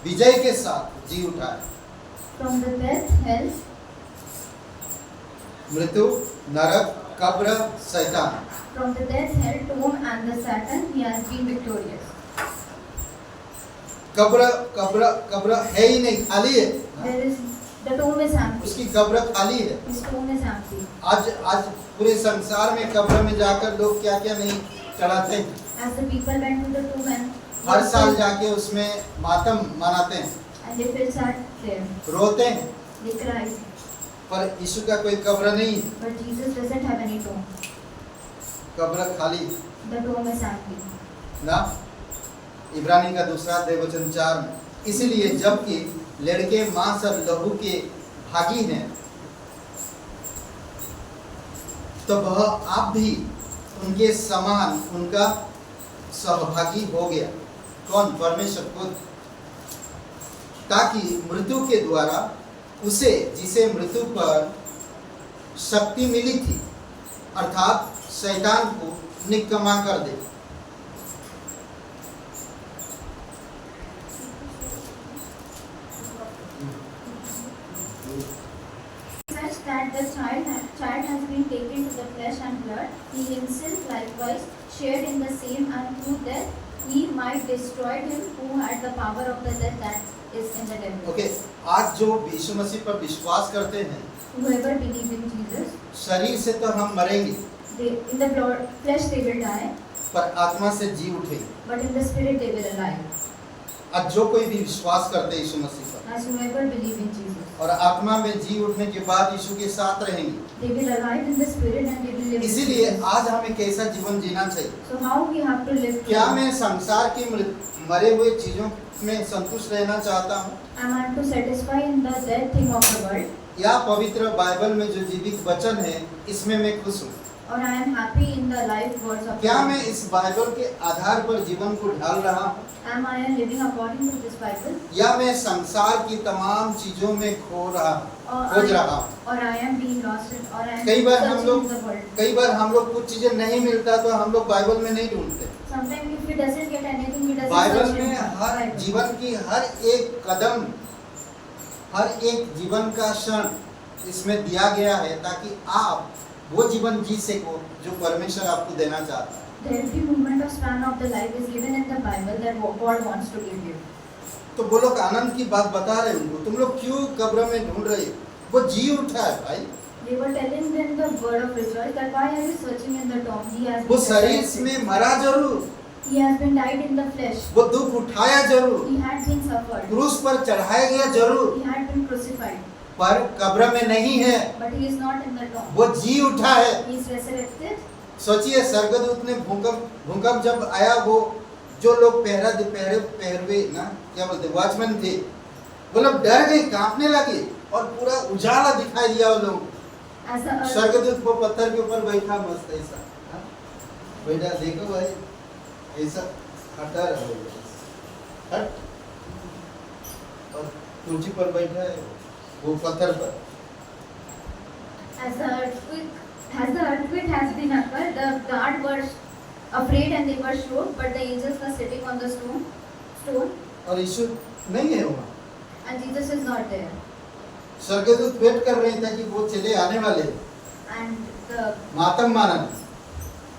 विजय के साथ जी उठा है। From the death, hell, मृत्यु नरक कब्र शैतान, from the death, hell, tomb, and the Satan, he has been victorious. कब्र है ही नहीं, खाली है। There is the tomb is empty. उसकी कब्र खाली है। His tomb is empty. आज पूरे संसार में कब्र में जाकर लोग क्या क्या नहीं चढ़ाते हैं। As the people went to the tomb and हर साल जाके उसमें मातम मनाते हैं, and they fell sad there. रोते हैं, They cried. पर यीशु का कोई कब्र नहीं है, But Jesus doesn't have any tomb. कब्र खाली The tomb is empty. ना। इब्रानी का 2 अध्याय वचन 4 में, इसीलिए जबकि लड़के मांस और लहू के भागी हैं, तो वह आप भी उनके समान उनका सहभागी हो गया। कौन? परमेश्वर खुद, ताकि मृत्यु के द्वारा उसे, जिसे मृत्यु पर शक्ति मिली थी, अर्थात शैतान को निकम्मा कर दे। Such that the child has been taken to the flesh and blood, he himself likewise shared in the same, and through death he might destroy him who had the power of the death, that is in the devil. Okay, आज जो यीशु मसीह पर विश्वास करते हैं, Whoever believes in Jesus, शरीर से तो हम मरेंगे, in the flesh they will die, पर आत्मा से जी उठेंगे। but in the spirit they will alive. आज जो कोई भी विश्वास करते हैं यीशु मसीह पर As whoever believe in Jesus, और आत्मा में जी उठने के बाद यीशु के साथ रहेंगे, they will alive in the spirit and they will live. in इसीलिए Jesus. आज हमें कैसा जीवन जीना चाहिए? So how we have to live? क्या today? मैं संसार की मरे हुए चीजों में संतुष्ट रहना चाहता हूँ, Am I to satisfy in the dead thing of the world, या पवित्र बाइबल में जो जीवित वचन है इसमें मैं खुश हूँ? or I am happy in the life words of क्या God? मैं इस बाइबल के आधार पर जीवन को ढाल रहा हूँ, Am I living according to this Bible, या मैं संसार की तमाम चीजों में खोज रहा हूँ? or I am being lost in, or I am कई बार हम searching लोग in the world? कई बार हम लोग कुछ चीजें नहीं मिलता तो हम लोग बाइबल में नहीं ढूंढते। Sometimes if he doesn't get anything, he doesn't Bible search in में the हर Bible. जीवन की हर एक कदम, हर एक जीवन का क्षण इसमें दिया गया है, ताकि आप वो जीवन जी सको जो परमेश्वर आपको देना चाहता है। The every moment of span of the life is given in the Bible that God wants to give you. तो वो लोग आनंद की बात बता रहे उनको, तुम लोग क्यों कब्र में ढूंढ रहे हो? वो जी उठा है भाई। They were telling them the word of rejoice, that why are you searching in the tomb? He has वो been शरीर resurrected. में मरा जरूर, He has been died in the flesh. वो दुख उठाया जरूर, He had been suffered. क्रूस पर चढ़ाया गया जरूर, He had been crucified. पर कब्र में नहीं है, But he is not in the tomb. वो जी उठा है। He is resurrected. सोचिए, स्वर्गदूत ने भूकंप जब आया, वो जो लोग पहरवे ना क्या बोलते वॉचमैन थे, वो लोग डर गए, कांपने लगे और पूरा उजाला दिखाई दिया वो लोग। As the earth, स्वर्गदूत वो पत्थर के ऊपर बैठा मस्त ऐसा, हाँ? बैठा देखो भाई ऐसा हटा रहा है, हट, और कुर्सी पर बैठा है वो पत्थर पर। as the earthquake has been occurred, the guard were afraid and they were sure, but the angels were sitting on the stone, और यीशु नहीं है वहाँ। and Jesus is not there. स्वर्गदूत वेट कर रहे थे कि वो चले आने वाले, मातम मानन,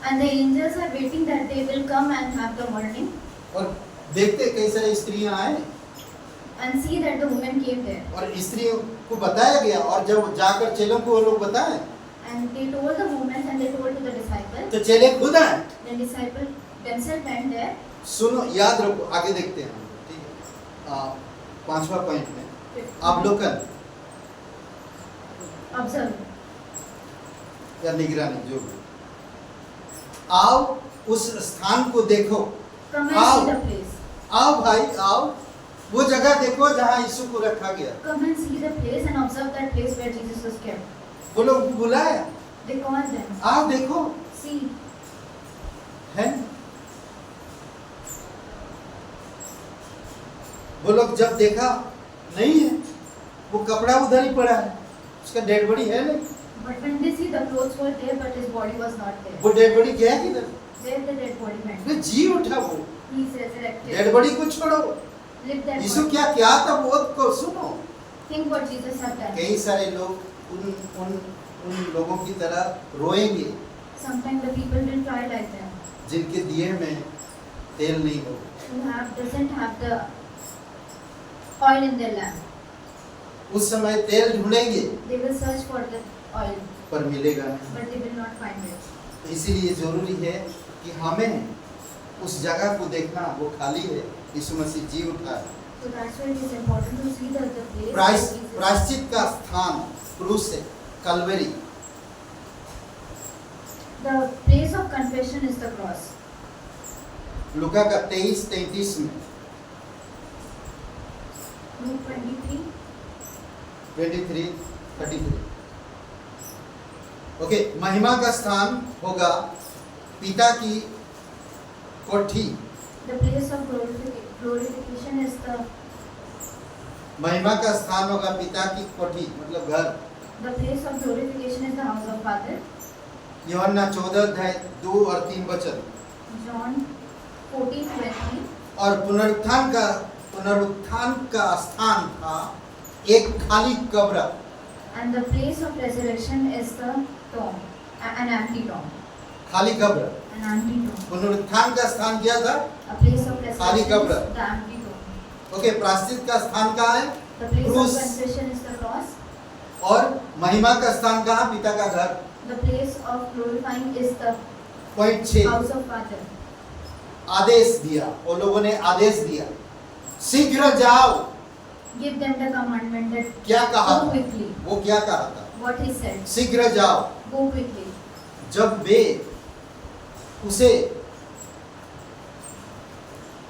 and the angels are waiting that they will come and have the mourning, और देखते कई सारी स्त्रियां आए and see that the women came there, और स्त्रियों को बताया गया, और जब जाकर चेलों को वो लोग बताएं and they told the women and they told to the disciples. तो चेले खुद आए। The disciples themselves went there. सुनो, याद रखो, आगे देखते हैं, ठीक है। 5वां पॉइंट में अवलोकन Observe. या निगरानी, जो भी, आओ उस स्थान को देखो, Come How? and see the place. आओ भाई आओ, वो जगह देखो जहाँ यीशु को रखा गया। Come and see the place and observe that place where Jesus was kept. वो लोग बुलाया, They called them. आओ देखो, See. है। वो लोग जब देखा नहीं है, वो कपड़ा उधर ही पड़ा है, उसका डेड बॉडी है नहीं, But when they see the clothes were there, but his body was not there. वो डेड बॉडी गया किधर? Where the dead body went? वो जी उठा, वो He is resurrected. Dead body को छोड़ो, Live that यीशु body. क्या क्या था वो को सुनो। Think what Jesus have done. कई सारे लोग उन उन उन लोगों की तरह रोएंगे Sometimes the people will cry like them. जिनके दिए में तेल नहीं हो। Who doesn't have the oil in their lamp. उस समय तेल ढूंढेंगे They will search for the oil, पर मिलेगा नहीं। but they will not find it. इसीलिए जरूरी है कि हमें उस जगह को देखना, वो खाली है, यीशु मसीह जी उठा है। So that's why it is important to see the place. where Jesus- प्रायश्चित का स्थान क्रूस है, Kalvari. The place of confession is the cross. लूका का 23-33 में, Luke 23. 23-33। ओके, महिमा का स्थान होगा पिता की कोठी। The place of glorification is the महिमा का स्थान होगा पिता की कोठी, मतलब घर। the place of glorification is the house of Father. यूहन्ना 14:2 और 3 वचन। John 14:20. और पुनरुत्थान का स्थान था एक खाली कब्र। And the place of resurrection is the tomb, an empty tomb, खाली कब्र। an empty tomb. पुनरुत्थान का स्थान क्या था? A place of खाली resurrection कब्र। is the empty tomb. Okay, प्रायश्चित का स्थान कहाँ है? The place क्रूस। of confession is the cross. और महिमा का स्थान कहाँ? पिता का घर। The place of glorifying is the point 6, house of Father. आदेश दिया, वो लोगों ने आदेश दिया, शीघ्र जाओ। Give them the commandment that क्या कहा go था? quickly. वो क्या कहा था? What he said. शीघ्र जाओ। Go quickly. जब वे उसे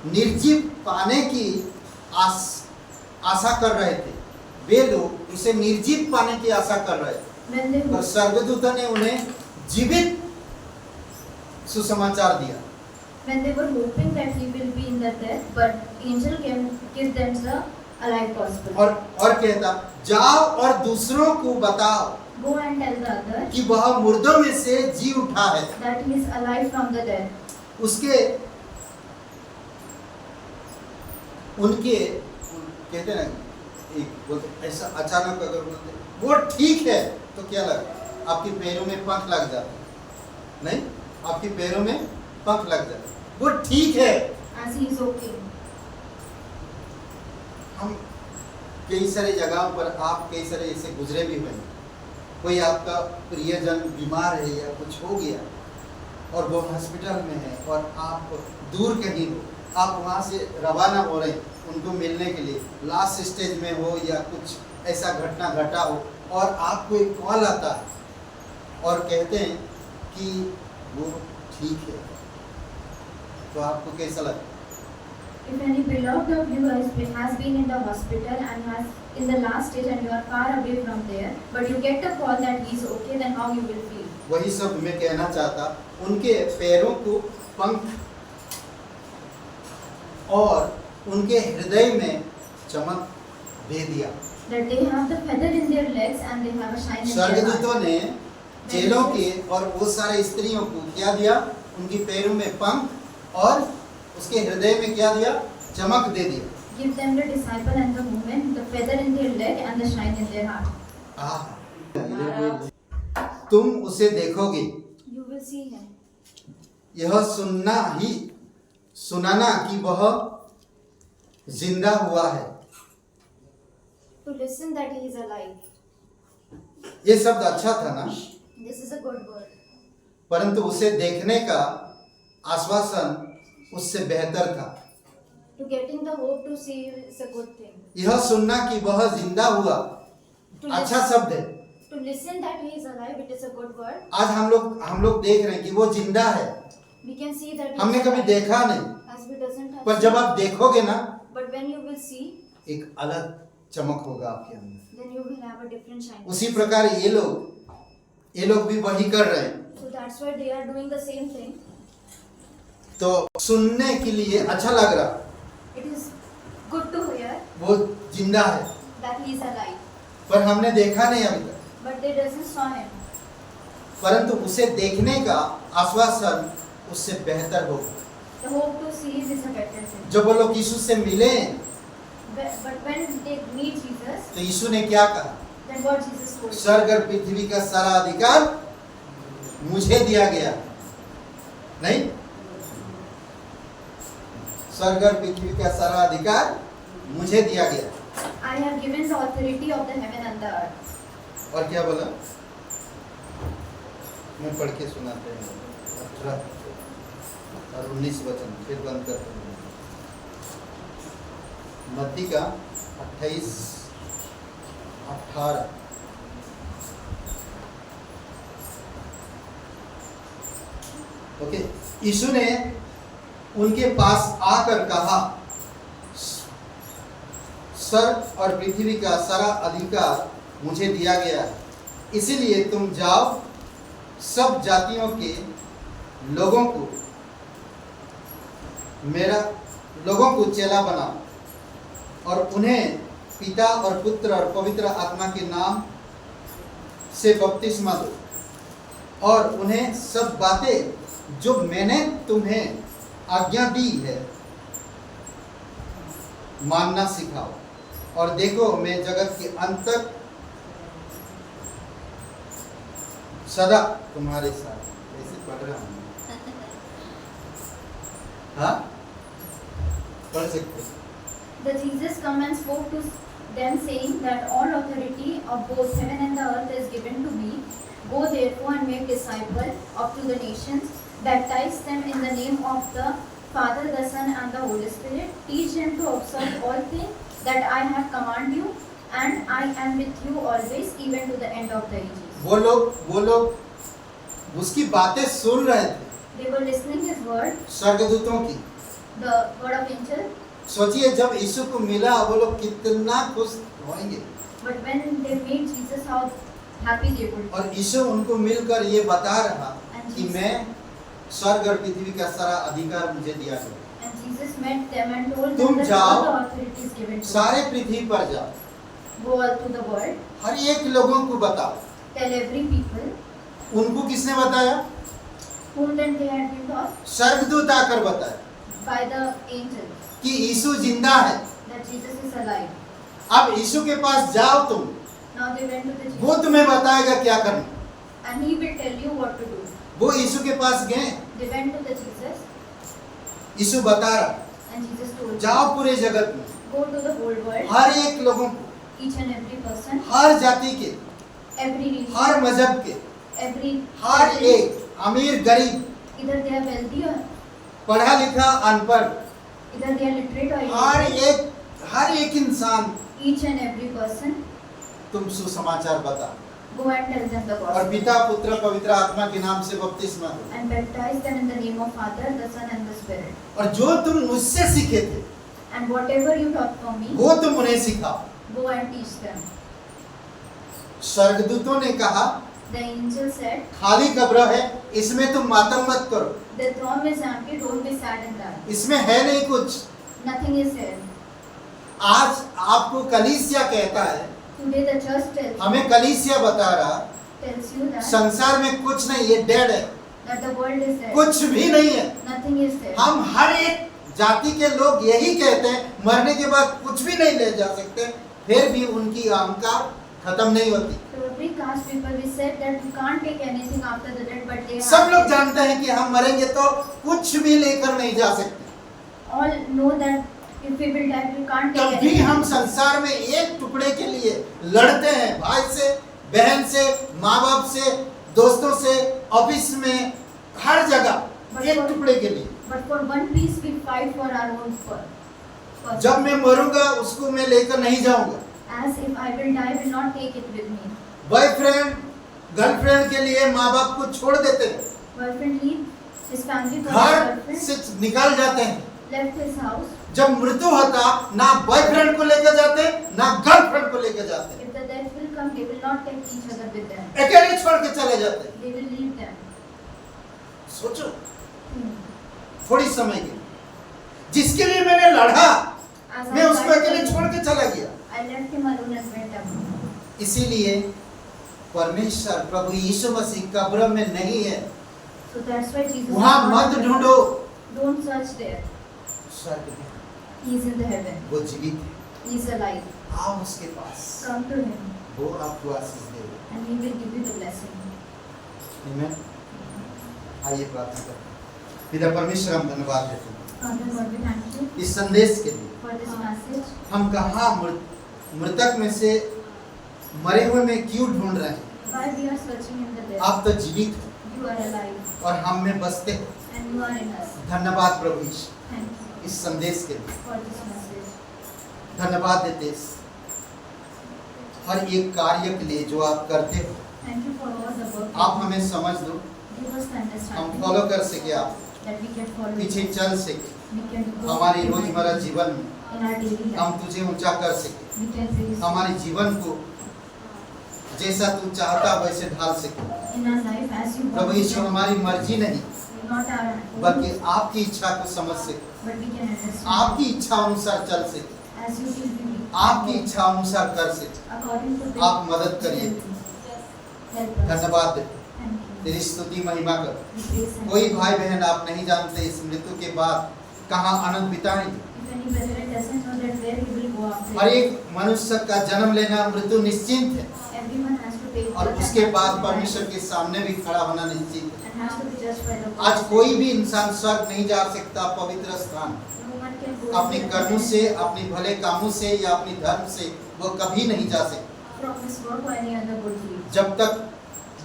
निर्जीव पाने की आशा कर रहे थे, वे लोग उसे निर्जीव पाने की आशा कर रहे थे, When they और स्वर्गदूत ने उन्हें जीवित सुसमाचार दिया। when they were hoping that he will be in the death, but angel came give them the alive gospel. और कहता, जाओ और दूसरों को बताओ Go and tell the other कि वह मुर्दों में से जी उठा है। that he is alive from the dead. उसके उनके कहते हैं एक बोलते ऐसा अचानक अगर बोलते वो ठीक है तो क्या लगा? आपके पैरों में पंख लग जाते, नहीं, आपके पैरों में पंख लग जाते, वो ठीक है। As he is okay. हम कई सारे जगहों पर आप कई सारे ऐसे गुजरे भी हुए, कोई आपका प्रियजन बीमार है या कुछ हो गया और वो हॉस्पिटल में है और आप दूर कहीं हो, आप वहाँ से रवाना हो रहे हैं उनको मिलने के लिए, लास्ट स्टेज में हो या कुछ ऐसा घटना घटा हो और आपको एक कॉल आता है और कहते हैं कि वो ठीक है, तो आपको कैसा लगता है? If any beloved of you has been in the hospital and has in the last stage and you are far away from there, but you get a call that he is okay, then how you will feel? वही सब मैं कहना चाहता, उनके पैरों को पंख और उनके हृदय में चमक दे दिया। That they have the feather in their legs and they have a shine in their स्वर्गदूतों heart. ने चेलों के और वो सारे स्त्रियों को क्या दिया? उनकी पैरों में पंख और उसके हृदय में क्या दिया? चमक दे दिया। Give them the disciple and the woman, the feather in their leg and the shine in their heart. तुम उसे देखोगे। You will see him. यह सुनाना कि वह जिंदा हुआ है। To listen that he is alive. ये शब्द अच्छा था ना? This is a good word. परंतु उसे देखने का आश्वासन उससे बेहतर था। To getting the hope to see is a good thing. यह सुनना कि वह जिंदा हुआ अच्छा शब्द है। To listen that he is alive, it is a good word. आज हम लोग देख रहे हैं कि वो जिंदा है। We can see that. he हमने is कभी alive, देखा नहीं, as we doesn't have. पर जब आप देखोगे ना, But when you will see, एक अलग चमक होगा आपके अंदर। then you will have a different shine. उसी प्रकार ये लोग भी वही कर रहे हैं। So that's why they are doing the same thing. तो सुनने के लिए अच्छा लग रहा, It is good to hear वो जिंदा है, that he is alive, पर हमने देखा नहीं अभी तक। but they doesn't saw him. परंतु उसे देखने का आश्वासन उससे बेहतर होगा। The hope to see is a better thing. जब वो लोग यीशु से मिले, But when they meet Jesus, तो यीशु ने क्या कहा? then what Jesus told? स्वर्ग और पृथ्वी का सारा अधिकार मुझे दिया गया। नहीं, स्वर्ग और पृथ्वी का सारा अधिकार मुझे दिया गया। I have given the authority of the heaven and the earth. और क्या बोला? मैं पढ़ के सुनाते हैं 18 और 19 वचन, फिर बंद करते हैं। मत्ती का 28-18। ओके, यीशु ने उनके पास आकर कहा, स्वर्ग और पृथ्वी का सारा अधिकार मुझे दिया गया है, इसीलिए तुम जाओ, सब जातियों के लोगों को चेला बनाओ और उन्हें पिता और पुत्र और पवित्र आत्मा के नाम से बपतिस्मा दो और उन्हें सब बातें जो मैंने तुम्हें आज्ञा दी है मानना सिखाओ, और देखो मैं जगत के अंत तक सदा तुम्हारे साथ। ऐसे पढ़ रहा हूँ, हाँ पढ़ सकते। The Jesus come and spoke to them, saying that all authority of both heaven and the earth is given to me. Go therefore and make disciples of to the nations, baptize them in the name of the Father, the Son, and the Holy Spirit. Teach them to observe all things that I have commanded you, and I am with you always, even to the end of the ages. वो लोग उसकी बातें सुन रहे थे, They were listening his word, स्वर्गदूतों की। the word of angel. सोचिए जब यीशु को मिला वो लोग कितना खुश होंगे। But when they meet Jesus, how happy they would be. और यीशु उनको मिलकर ये बता रहा कि मैं स्वर्ग और पृथ्वी का सारा अधिकार मुझे दिया गया। And Jesus met them and told तुम them that जाओ, all the authority is given to you. सारे पृथ्वी पर जाओ, Go all to the world, हर एक लोगों को बताओ। tell every people उनको किसने बताया? whom then they had been taught स्वर्गदूत आकर बताया by the angels कि यीशु जिंदा है। that Jesus is alive. अब यीशु के पास जाओ तुम, Now they went to the वो Jesus तुम्हें बताएगा क्या करना। and he will tell you what to do. वो यीशु के पास गए, They went to the Jesus यीशु बता रहा, and Jesus told them, जाओ पूरे जगत में, go to the whole world, हर एक लोगों को, each and every person, हर जाति के, every region, हर मजहब के, every हर एक अमीर गरीब, either they are wealthy or पढ़ा लिखा अनपढ़, either they are literate or illiterate. हर एक इंसान Each and every person, तुम सुसमाचार बता go and tell them the और gospel पिता पुत्र पवित्र आत्मा के नाम से बपतिस्मा दो। and baptize them in the name of Father, the Son, and the Spirit. और जो तुम मुझसे सीखे थे And whatever you taught from me, वो तुम उन्हें सिखाओ। go and teach them. स्वर्गदूतों ने कहा The angel said, खाली कब्र है, इसमें तुम मातम मत करो, the throne is empty, don't be sad in that. इसमें है नहीं कुछ। Nothing is there. आज आपको कलीसिया कहता है, Today the church हमें कलीसिया बता रहा tells you that, संसार में कुछ नहीं, ये डेड है, that the world is there. कुछ भी नहीं है। Nothing is there. हम हर एक जाति के लोग यही कहते हैं, मरने के बाद कुछ भी नहीं ले जा सकते, फिर भी उनकी अहंकार खत्म नहीं होती। To every caste people we said that you can't take anything after the death, but they सब लोग जानते हैं कि हम मरेंगे तो कुछ भी लेकर नहीं जा सकते। all know that if we will die we can't तब take भी हम anything. संसार में एक टुकड़े के लिए लड़ते हैं, भाई से, बहन से, माँ बाप से, दोस्तों से, ऑफिस में, हर जगह एक टुकड़े के लिए। But for one piece we fight for our own person. जब मैं मरूंगा उसको मैं लेकर नहीं जाऊंगा। As if I will die, will not take it with me. Boyfriend girlfriend के लिए माँ बाप को छोड़ देते हैं, Boyfriend leave his family for his घर girlfriend, से निकल जाते हैं। left his house. जब मृत्यु होता, ना बॉयफ्रेंड को लेकर जाते, ना गर्लफ्रेंड को लेकर जाते, If the death will come, they will not take each other with them. अकेले छोड़ के चले जाते। They will leave them. सोचो थोड़ी समय के लिए, जिसके लिए मैंने लड़ा, As मैं I उसको died अकेले for छोड़ him, के चला गया। I left him alone and went up. इसीलिए परमेश्वर प्रभु यीशु मसीह कब्र में नहीं है, So that's why Jesus. वहां is मत not ढूंढो। Don't search there. स्वर्ग में He is in the heaven. वो जीवित है, He is alive. आओ उसके पास, Come to him, वो आपको आशीष देगा। and he will give you the blessing. आमीन। आइए प्रार्थना करें। पिता परमेश्वर, हम धन्यवाद देते हैं Father God, we thank you इस संदेश के लिए। for this message. हम कहाँ मृतक में से मरे हुए में क्यों ढूंढ रहे हैं? Why we are searching in the dead? आप तो जीवित हैं You are alive, और हम में बसते हैं। and you are in us. धन्यवाद प्रभु यीशु Thank you इस संदेश के लिए। for this message. धन्यवाद देते हैं हर एक कार्य के लिए जो आप करते हो। Thank you for all the work. आप हमें समझ दो, Give us the हम understanding फॉलो कर सके, आप that we can follow. पीछे चल सके, We can go हमारी रोजमर्रा जीवन में in our daily हम life. तुझे ऊंचा कर सके, We can raise हमारे जीवन को जैसा तू चाहता वैसे ढाल सके। in our life as you Prabhu want. यीशु, हमारी मर्जी नहीं Not our own, बल्कि आपकी इच्छा को समझ सके, but we can understand. आपकी इच्छा अनुसार चल सके, As you will be. आपकी इच्छा अनुसार कर सके। According to the. आप मदद करिए। Help us. धन्यवाद देते, Thank you. तेरी स्तुति महिमा कर। We praise and कोई भाई बहन आप नहीं जानते इस मृत्यु के बाद कहाँ आनंद बिताएंगे। if any brethren doesn't know that where he will go after. हर एक मनुष्य का जन्म लेना मृत्यु निश्चित है Everyone has to take. और उसके बाद परमेश्वर के सामने भी खड़ा होना निश्चित है। And has to be judged by the. आज कोई भी इंसान स्वर्ग नहीं जा सकता पवित्र स्थान, No one can go. अपने कर्मों से, अपने भले कामों से या अपने धर्म से वो कभी नहीं जा सकता। From his work or any other good deed. जब तक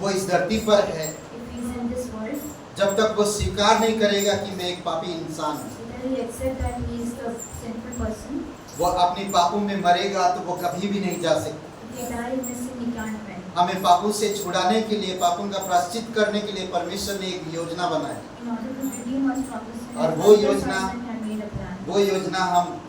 वो इस धरती पर है, If he is in this world, जब तक वो स्वीकार नहीं करेगा कि मैं एक पापी इंसान हूँ, whether he accept that he is the sinful person, वो अपने पापों में मरेगा तो वो कभी भी नहीं जा सकता। if he die in his sin, he can't win. हमें पापों से छुड़ाने के लिए, पापों का प्रायश्चित करने के लिए परमेश्वर ने एक योजना बनाई। In order to redeem us from the sin, और the वो other योजना- person had made a plan. वो योजना हम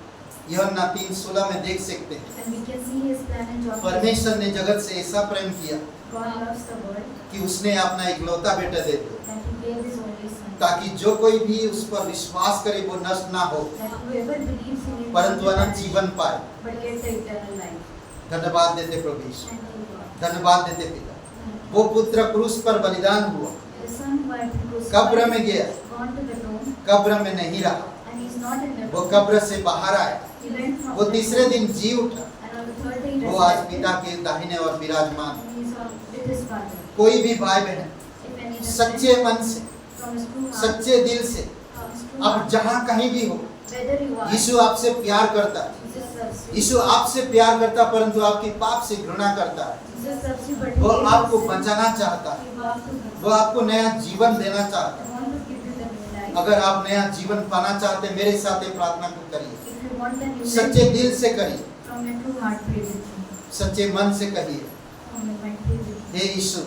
यूहन्ना 3:16 में देख सकते हैं। And we can see his plan in John. परमेश्वर ने जगत से ऐसा प्रेम किया God loves the world कि उसने अपना इकलौता बेटा दे दिया, that he gave his only son. ताकि जो कोई भी उस पर विश्वास करे वो नष्ट ना हो, That whoever believes in him परंतु shall not अनंत जीवन पाए। but get the eternal life. धन्यवाद देते प्रभु यीशु, Thank you, God. धन्यवाद देते पिता। Thank वो पुत्र क्रूस पर बलिदान हुआ, you. The son who had been crucified, कब्र में गया, gone to the tomb, कब्र में नहीं रहा, and he is not in the वो tomb. कब्र से बाहर आया, He went from वो the तीसरे tomb, दिन जी उठा, and on the third day he वो आज resurrected, पिता के दाहिने और विराजमान। and he is with his father. कोई भी भाई बहन If any सच्चे मन से, from his true heart, सच्चे दिल से, from his true अब heart, जहाँ कहीं भी हो, whether you are, यीशु आपसे प्यार करता है। Jesus loves you. यीशु आपसे प्यार करता है, परंतु आपकी पाप से घृणा करता है। Jesus loves you, but वो he hates आपको sin. बचाना चाहता है, He wants to वो आपको नया जीवन देना चाहता है। I want to give you the new life. अगर आप नया जीवन पाना चाहते हैं, मेरे साथ ये प्रार्थना को करिए, If you want the new सच्चे life, दिल से करिए, from your true heart, pray with me. सच्चे मन से कहिए, From your mind, pray with me. Hey Yeshu,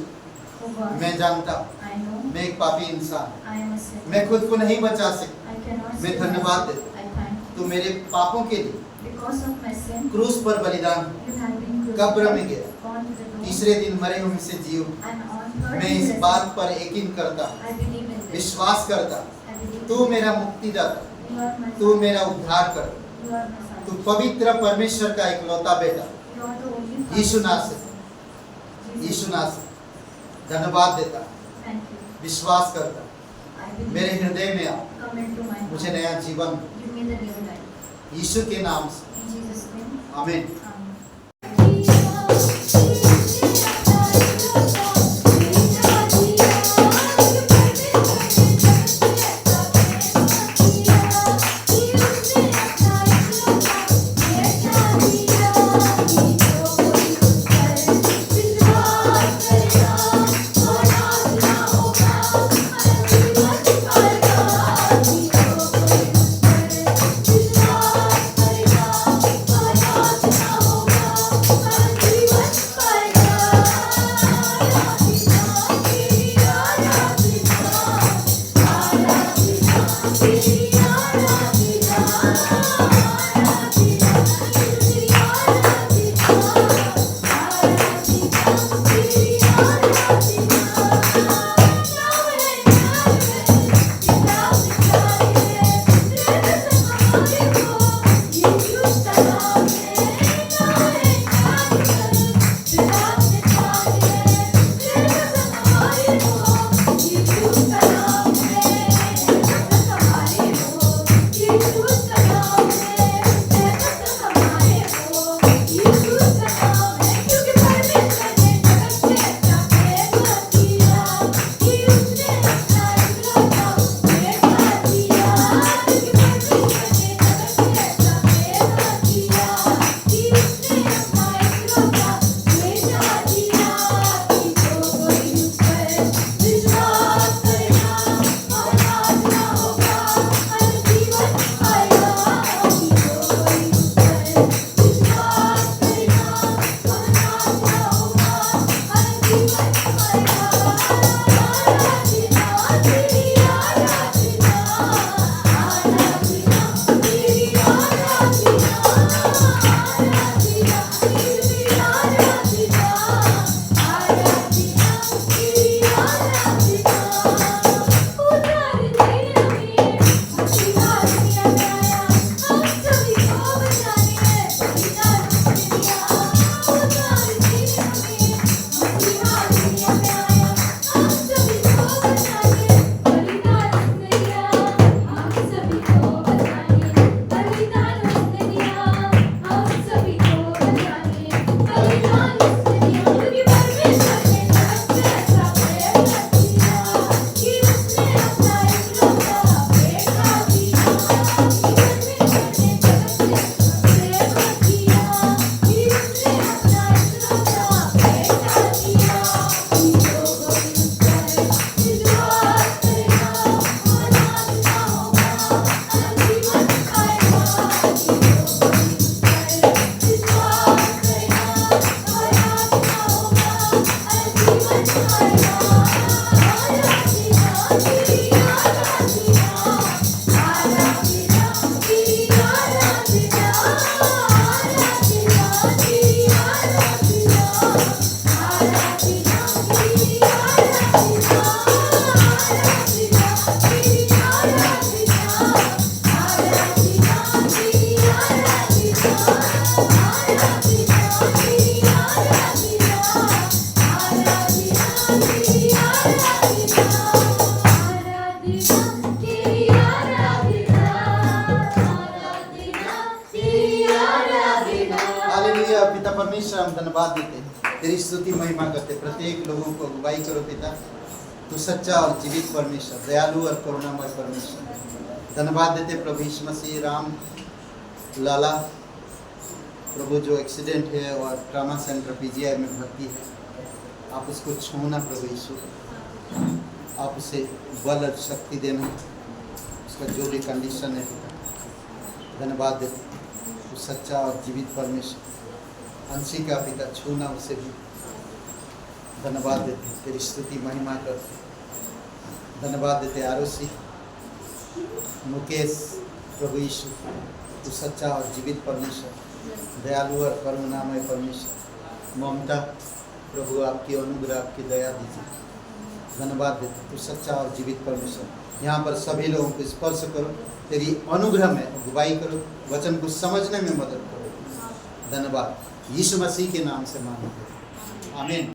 Oh God, मैं जानता हूँ I know मैं एक पापी इंसान हूँ, I am a sinner. मैं खुद को नहीं बचा सकता, I cannot मैं save धन्यवाद myself. देता I thank you. तू मेरे पापों के लिए because of my sin, क्रूस पर बलिदान you have been कब्र में crucified, गिरा, gone to the tomb, तीसरे दिन मरे हुए से जीव। and on third मैं day इस resurrected. बात पर यकीन करता, I believe in this. विश्वास करता, I believe तू in मेरा मुक्तिदाता, this. You are my तू son. मेरा उद्धार कर, You are my son. तू पवित्र परमेश्वर का इकलौता बेटा You are the only Father. यीशु नासरी, Jesus. यीशु नासरी, धन्यवाद देता, Thank you. विश्वास करता, I believe. मेरे हृदय में आ, Come into my मुझे heart. नया जीवन Give me the new life. यीशु के नाम से, In Jesus' name. आमीन। Amen. हालेलुया। पिता परमेश्वर, हम धन्यवाद देते हैं, तेरी स्तुति महिमा करते, प्रत्येक लोगों को अगुवाई करो पिता। तू सच्चा और जीवित परमेश्वर, दयालु और करुणामय परमेश्वर। धन्यवाद देते प्रभु यीशु मसीह। राम लाला प्रभु जो एक्सीडेंट है और ट्रामा सेंटर पीजीआई में भर्ती है, आप उसको छूना प्रभु यीशु, आप उसे बल और शक्ति देना, उसका जो भी कंडीशन है पिता। धन्यवाद देते, तू सच्चा और जीवित परमेश्वर। अंशी का पिता छूना उसे भी। धन्यवाद देते, तेरी स्तुति महिमा करते। धन्यवाद देते आरोसी मुकेश प्रभु यीशु, तू सच्चा और जीवित परमेश्वर, दयालु और करुणामय परमेश्वर, ममता प्रभु आपकी अनुग्रह आपकी दया दीजिए। धन्यवाद देते, तू सच्चा और जीवित परमेश्वर। यहाँ पर सभी लोगों को स्पर्श करो, तेरी अनुग्रह में अगुवाई करो, वचन को समझने में मदद करो। धन्यवाद, यीशु मसीह के नाम से मांगते हैं, आमीन।